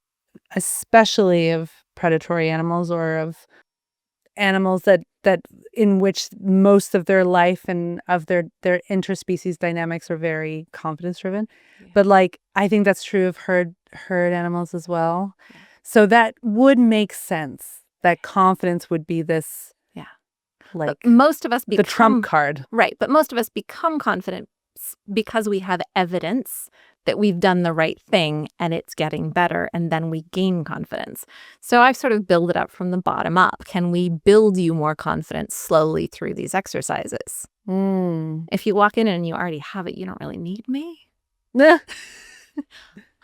especially of predatory animals or of animals that in which most of their life and of their interspecies dynamics are very confidence driven. Yeah. But like, I think that's true of herd animals as well. Yeah. So that would make sense that confidence would be this, like, but most of us become the trump card. Right. But most of us become confident because we have evidence that we've done the right thing and it's getting better, and then we gain confidence. So I've sort of built it up from the bottom up. Can we build you more confidence slowly through these exercises? If you walk in and you already have it, you don't really need me.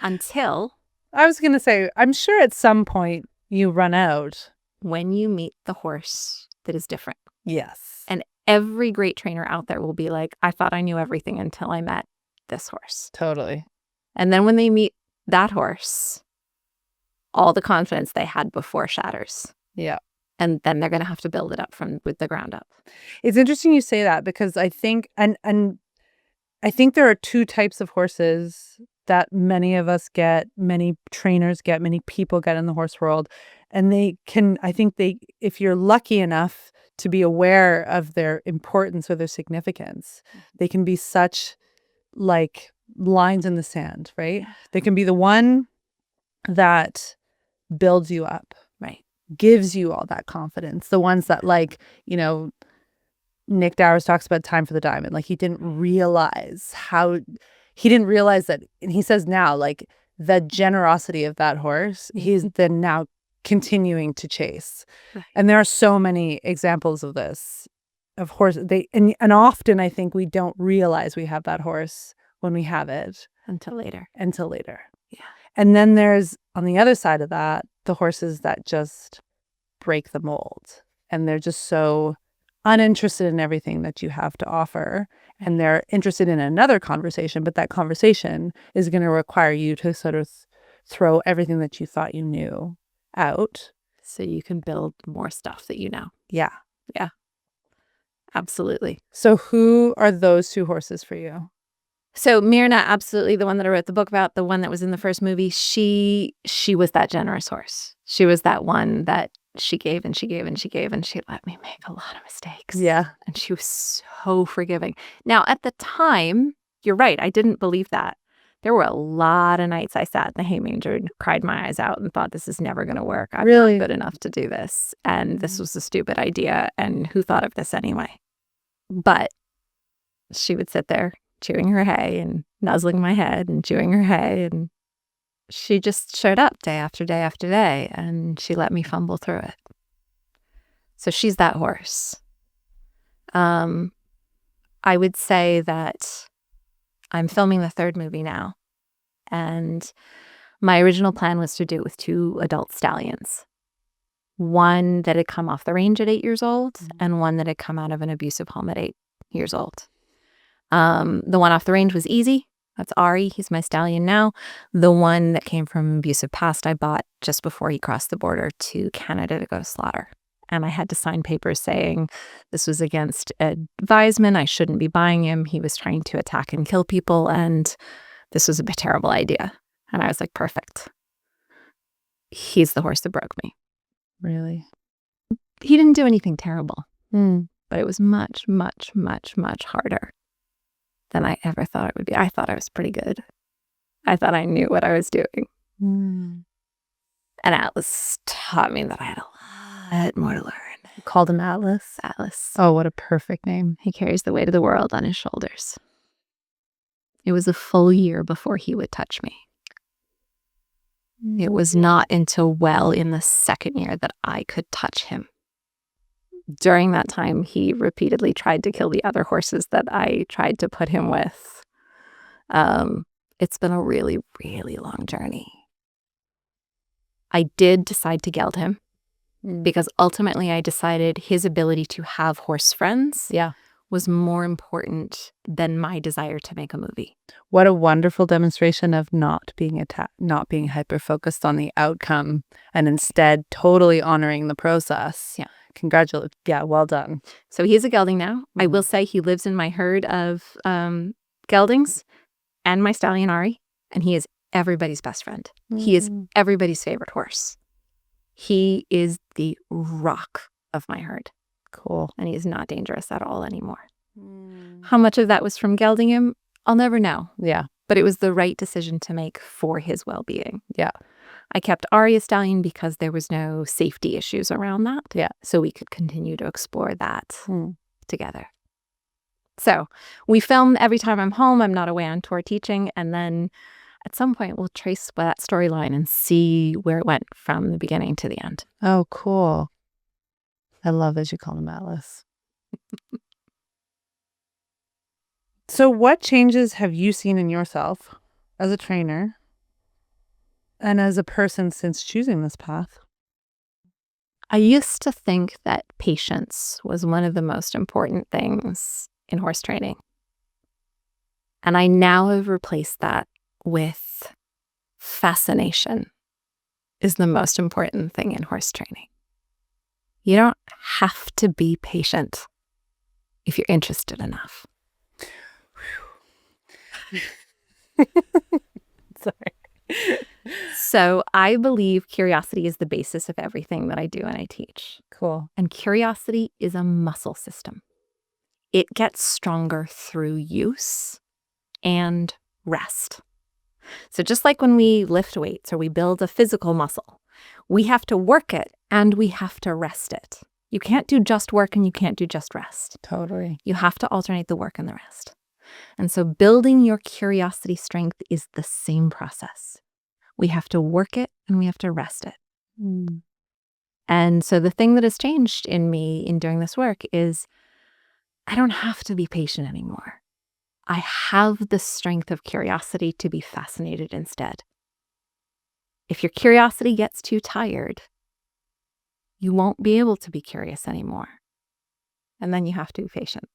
Until... I was going to say, I'm sure at some point you run out. When you meet the horse that is different. Yes. And every great trainer out there will be like, I thought I knew everything until I met this horse. Totally. And then when they meet that horse, all the confidence they had before shatters. Yeah. And then they're going to have to build it up with the ground up. It's interesting you say that because I think, and I think there are two types of horses that many of us get, many trainers get, many people get in the horse world. And if you're lucky enough to be aware of their importance or their significance, they can be such like lines in the sand, right? They can be the one that builds you up, right? Gives you all that confidence. The ones that, like, Nick Dowers talks about Time for the Diamond. Like, he didn't realize that, and he says now, like, the generosity of that horse, he's then now continuing to chase. Right. And there are so many examples of this, of horse. And often I think we don't realize we have that horse when we have it. Until later. Yeah. And then there's, on the other side of that, the horses that just break the mold. And they're just so uninterested in everything that you have to offer. And they're interested in another conversation, but that conversation is going to require you to sort of throw everything that you thought you knew out. So you can build more stuff that you know. Yeah. Yeah. Absolutely. So who are those two horses for you? So Myrnah, absolutely, the one that I wrote the book about, the one that was in the first movie, she was that generous horse. She was that one that she gave and she gave and she gave, and she let me make a lot of mistakes. Yeah. And she was so forgiving. Now, at the time, you're right, I didn't believe that. There were a lot of nights I sat in the hay manger and cried my eyes out and thought, this is never going to work. I'm Really? not good enough to do this. And this was a stupid idea. And who thought of this anyway? But she would sit there chewing her hay and nuzzling my head and chewing her hay. And she just showed up day after day after day. And she let me fumble through it. So she's that horse. I would say that I'm filming the third movie now, and my original plan was to do it with 2 adult stallions. One that had come off the range at 8 years old, and one that had come out of an abusive home at 8 years old. The one off the range was easy. That's Ari. He's my stallion now. The one that came from an abusive past I bought just before he crossed the border to Canada to go to slaughter. And I had to sign papers saying this was against advisement. I shouldn't be buying him. He was trying to attack and kill people, and this was a terrible idea. And I was like, perfect. He's the horse that broke me. Really? He didn't do anything terrible, Mm. but it was much, much, much, much harder than I ever thought it would be. I thought I was pretty good. I thought I knew what I was doing. Mm. And Atlas taught me that I had a lot more to learn. You called him Atlas? Atlas. Oh, what a perfect name. He carries the weight of the world on his shoulders. It was a full year before he would touch me. It was not until well in the second year that I could touch him. During that time, he repeatedly tried to kill the other horses that I tried to put him with. It's been a really, really long journey. I did decide to geld him because ultimately I decided his ability to have horse friends was more important than my desire to make a movie. What a wonderful demonstration of not being hyper-focused on the outcome and instead totally honoring the process. Yeah. Congratulations. Yeah, well done. So he's a gelding now. I will say he lives in my herd of geldings and my stallion Ari, and he is everybody's best friend. He is everybody's favorite horse. He is the rock of my herd. Cool. And he is not dangerous at all anymore. How much of that was from gelding him, I'll never know. Yeah. But it was the right decision to make for his well-being. Yeah. I kept Ari a stallion because there was no safety issues around that. Yeah. So we could continue to explore that together. So we film every time I'm home. I'm not away on tour teaching. And then at some point, we'll trace that storyline and see where it went from the beginning to the end. Oh, cool. I love that you call him Atlas. So what changes have you seen in yourself as a trainer and as a person since choosing this path? I used to think that patience was one of the most important things in horse training. And I now have replaced that with fascination is the most important thing in horse training. You don't have to be patient if you're interested enough. Sorry. So I believe curiosity is the basis of everything that I do and I teach. Cool. And curiosity is a muscle system. It gets stronger through use and rest. So just like when we lift weights or we build a physical muscle, we have to work it and we have to rest it. You can't do just work and you can't do just rest. Totally. You have to alternate the work and the rest. And so building your curiosity strength is the same process. We have to work it and we have to rest it. And so the thing that has changed in me in doing this work is I don't have to be patient anymore. I have the strength of curiosity to be fascinated instead. If your curiosity gets too tired, you won't be able to be curious anymore. And then you have to be patient.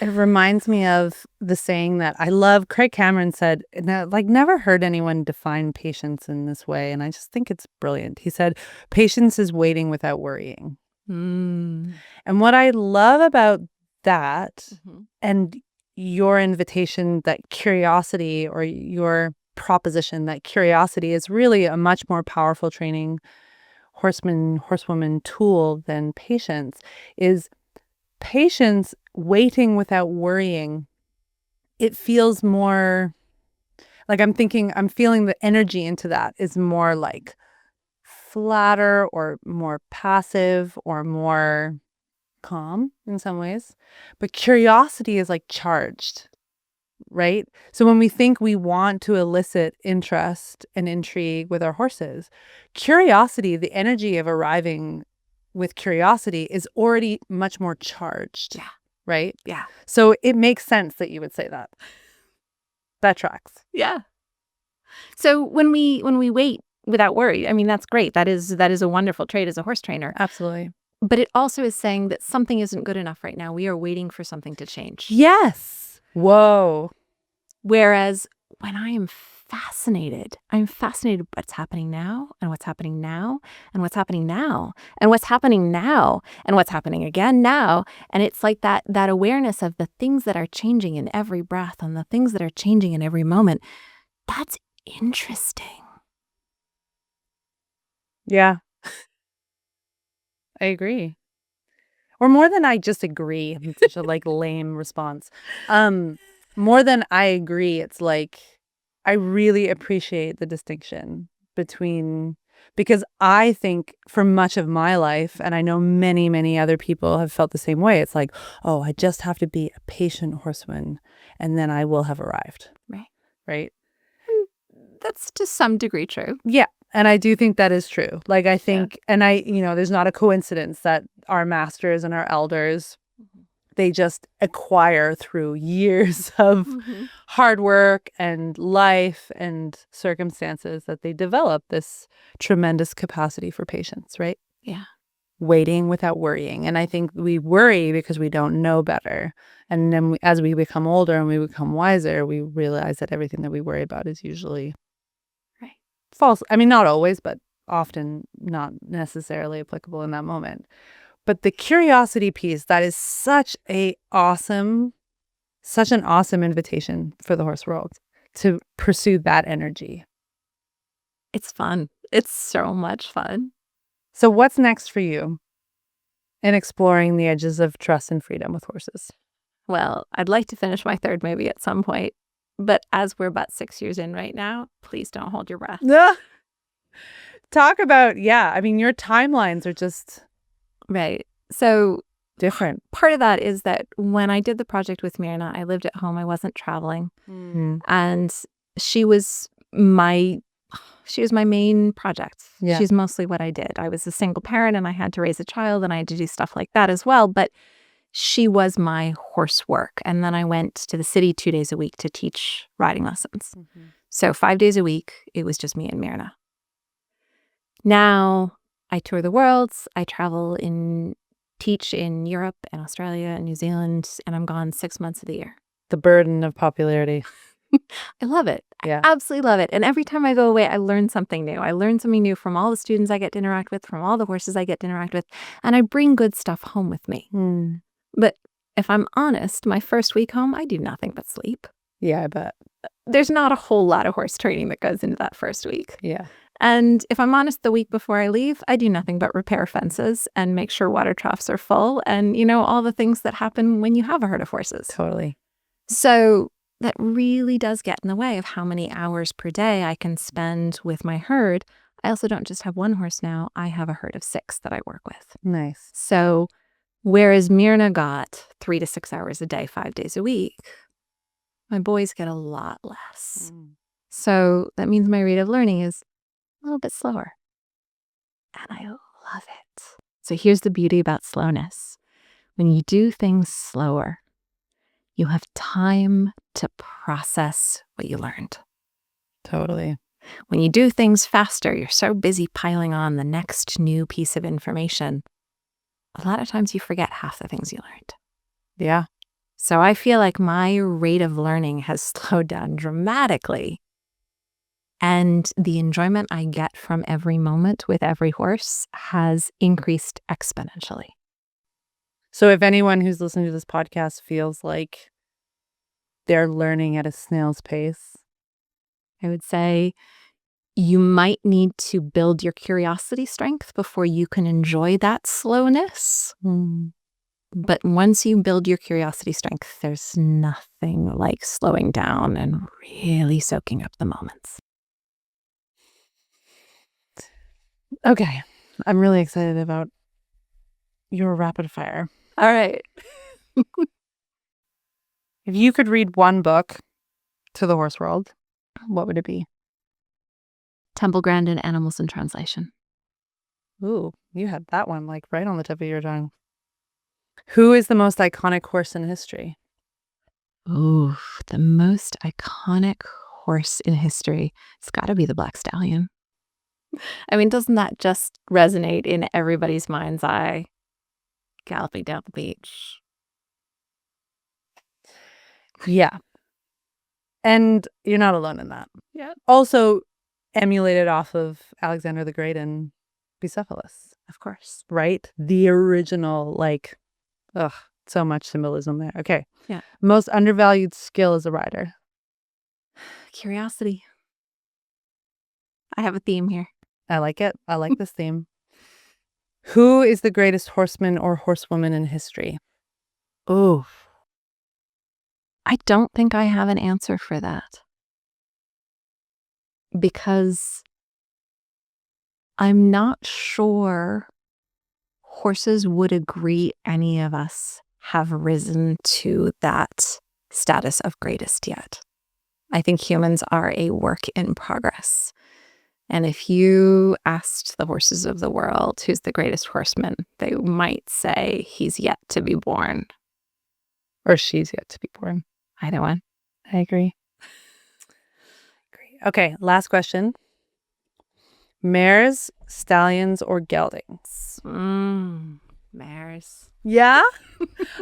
It reminds me of the saying that I love. Craig Cameron said, never heard anyone define patience in this way. And I just think it's brilliant. He said, patience is waiting without worrying. And what I love about that and your invitation that curiosity, or your proposition that curiosity is really a much more powerful training horsewoman tool than patience is patience, waiting without worrying. It feels more like I'm feeling the energy into that is more like flatter or more passive or more calm in some ways. But curiosity is like charged, right? So when we think we want to elicit interest and intrigue with our horses, curiosity, the energy of arriving with curiosity is already much more charged. Yeah. Right? Yeah. So it makes sense that you would say that. That tracks. Yeah. So when we wait without worry, I mean, that's great. That is a wonderful trait as a horse trainer. Absolutely. But it also is saying that something isn't good enough right now. We are waiting for something to change. Yes. Whoa. Whereas when I'm fascinated what's happening now and what's happening now and what's happening now and what's happening now and what's happening again now. And it's like that awareness of the things that are changing in every breath and the things that are changing in every moment. That's interesting. Yeah. I agree. Or more than I just agree. It's such a lame response. More than I agree, it's like I really appreciate the distinction between, because I think for much of my life, and I know many, many other people have felt the same way, it's like, oh, I just have to be a patient horseman and then I will have arrived. Right. Right. That's to some degree true. Yeah. And I do think that is true. Like, I think, and there's not a coincidence that our masters and our elders, they just acquire through years of hard work and life and circumstances that they develop this tremendous capacity for patience, right? Yeah. Waiting without worrying. And I think we worry because we don't know better. And then as we become older and we become wiser, we realize that everything that we worry about is usually false. I mean, not always, but often not necessarily applicable in that moment. But the curiosity piece, that is such an awesome invitation for the horse world to pursue that energy. It's fun. It's so much fun. So what's next for you in exploring the edges of trust and freedom with horses? Well, I'd like to finish my third movie at some point. But as we're about 6 years in right now, please don't hold your breath. Talk about, I mean, your timelines are just... Right. So different. Part of that is that when I did the project with Myrnah, I lived at home. I wasn't traveling. And she was my main project. Yeah. She's mostly what I did. I was a single parent and I had to raise a child and I had to do stuff like that as well. But she was my horse work. And then I went to the city 2 days a week to teach riding lessons. So 5 days a week, it was just me and Myrnah. Now I tour the world. I travel teach in Europe and Australia and New Zealand, and I'm gone 6 months of the year. The burden of popularity. I love it. Yeah. I absolutely love it. And every time I go away, I learn something new. I learn something new from all the students I get to interact with, from all the horses I get to interact with, and I bring good stuff home with me. But if I'm honest, my first week home, I do nothing but sleep. Yeah, I bet. There's not a whole lot of horse training that goes into that first week. Yeah. And if I'm honest, the week before I leave, I do nothing but repair fences and make sure water troughs are full and, all the things that happen when you have a herd of horses. Totally. So that really does get in the way of how many hours per day I can spend with my herd. I also don't just have one horse now. I have a herd of 6 that I work with. Nice. So whereas Myrnah got 3 to 6 hours a day, 5 days a week, my boys get a lot less. So that means my rate of learning is a little bit slower. And I love it. So here's the beauty about slowness. When you do things slower, you have time to process what you learned. Totally. When you do things faster, you're so busy piling on the next new piece of information. A lot of times you forget half the things you learned. Yeah. So I feel like my rate of learning has slowed down dramatically. And the enjoyment I get from every moment with every horse has increased exponentially. So if anyone who's listening to this podcast feels like they're learning at a snail's pace, I would say You might need to build your curiosity strength before you can enjoy that slowness. But once you build your curiosity strength, there's nothing like slowing down and really soaking up the moments. Okay. I'm really excited about your rapid fire. All right. If you could read one book to the horse world, what would it be? Temple Grandin and Animals in Translation. Ooh, you had that one like right on the tip of your tongue. Who is the most iconic horse in history? Ooh, the most iconic horse in history. It's got to be the Black Stallion. I mean, doesn't that just resonate in everybody's mind's eye? Galloping down the beach. Yeah. And you're not alone in that. Yeah. Also emulated off of Alexander the Great and Bucephalus, Of course. right? The original, like, so much symbolism there. Okay. Yeah. Most undervalued skill as a rider. Curiosity. I have a theme here. I like it. I like this theme. Who is the greatest horseman or horsewoman in history? Oh. I don't think I have an answer for that. Because I'm not sure horses would agree any of us have risen to that status of greatest yet. I think humans are a work in progress. And if you asked the horses of the world who's the greatest horseman, they might say he's yet to be born. Or she's yet to be born. Either one. I agree. Okay, last question. Mares, stallions, or geldings? Mares. Yeah?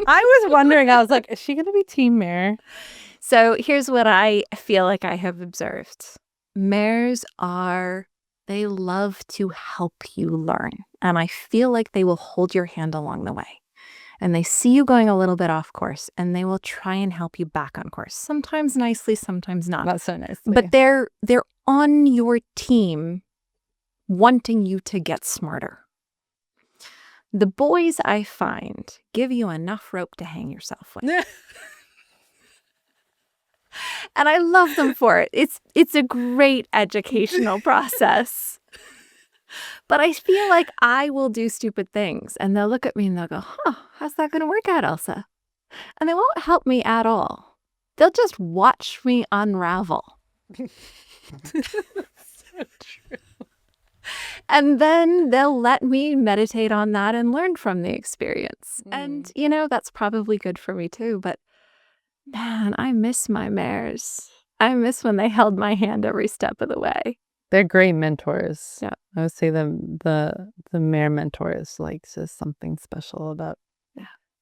I was wondering, I was like, is she going to be team mare? So here's what I feel like I have observed. Mares they love to help you learn. And I feel like they will hold your hand along the way. And they see you going a little bit off course, and they will try and help you back on course. Sometimes nicely, sometimes not. Not so nicely. But they're on your team wanting you to get smarter. The boys, I find, give you enough rope to hang yourself with. And I love them for it. It's a great educational process. But I feel like I will do stupid things, and they'll look at me and they'll go, how's that going to work out, Elsa? And they won't help me at all. They'll just watch me unravel. So true. And then they'll let me meditate on that and learn from the experience. And, that's probably good for me too. But man, I miss my mares. I miss when they held my hand every step of the way. They're great mentors. Yeah. I would say the mare mentor is like just something special about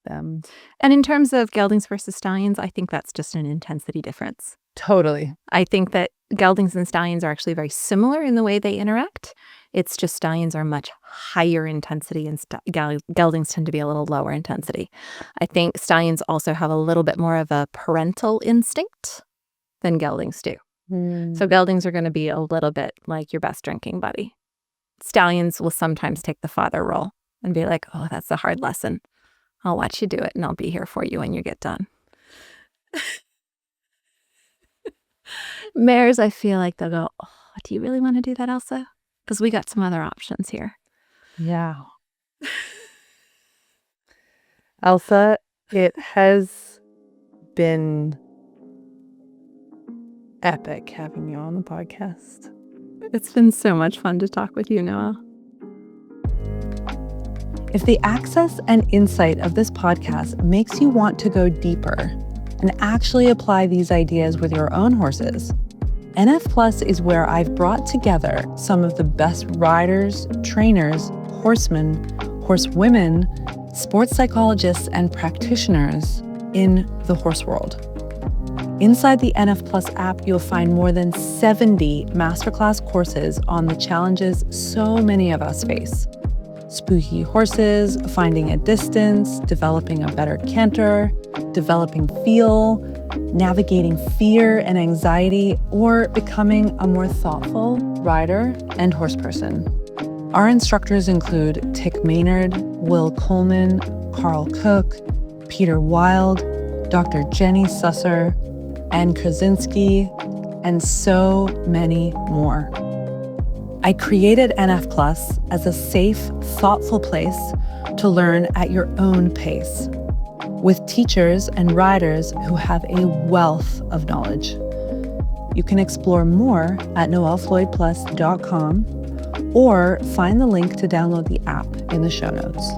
them. And in terms of geldings versus stallions, I think that's just an intensity difference. Totally. I think that geldings and stallions are actually very similar in the way they interact. It's just stallions are much higher intensity and geldings tend to be a little lower intensity. I think stallions also have a little bit more of a parental instinct than geldings do. So geldings are going to be a little bit like your best drinking buddy. Stallions will sometimes take the father role and be like, oh, that's a hard lesson. I'll watch you do it and I'll be here for you when you get done. Mares, I feel like they'll go, oh, do you really want to do that, Elsa? Because we got some other options here. Yeah. Elsa, it has been epic having you on the podcast. It's been so much fun to talk with you, Noelle. If the access and insight of this podcast makes you want to go deeper and actually apply these ideas with your own horses, NF Plus is where I've brought together some of the best riders, trainers, horsemen, horsewomen, sports psychologists, and practitioners in the horse world. Inside the NF Plus app, you'll find more than 70 masterclass courses on the challenges so many of us face. spooky horses, finding a distance, developing a better canter, developing feel, navigating fear and anxiety, or becoming a more thoughtful rider and horse person. Our instructors include Tick Maynard, Will Coleman, Carl Cook, Peter Wild, Dr. Jenny Susser, Ann Krasinski, and so many more. I created NF Plus as a safe, thoughtful place to learn at your own pace, with teachers and riders who have a wealth of knowledge. You can explore more at noellefloydplus.com or find the link to download the app in the show notes.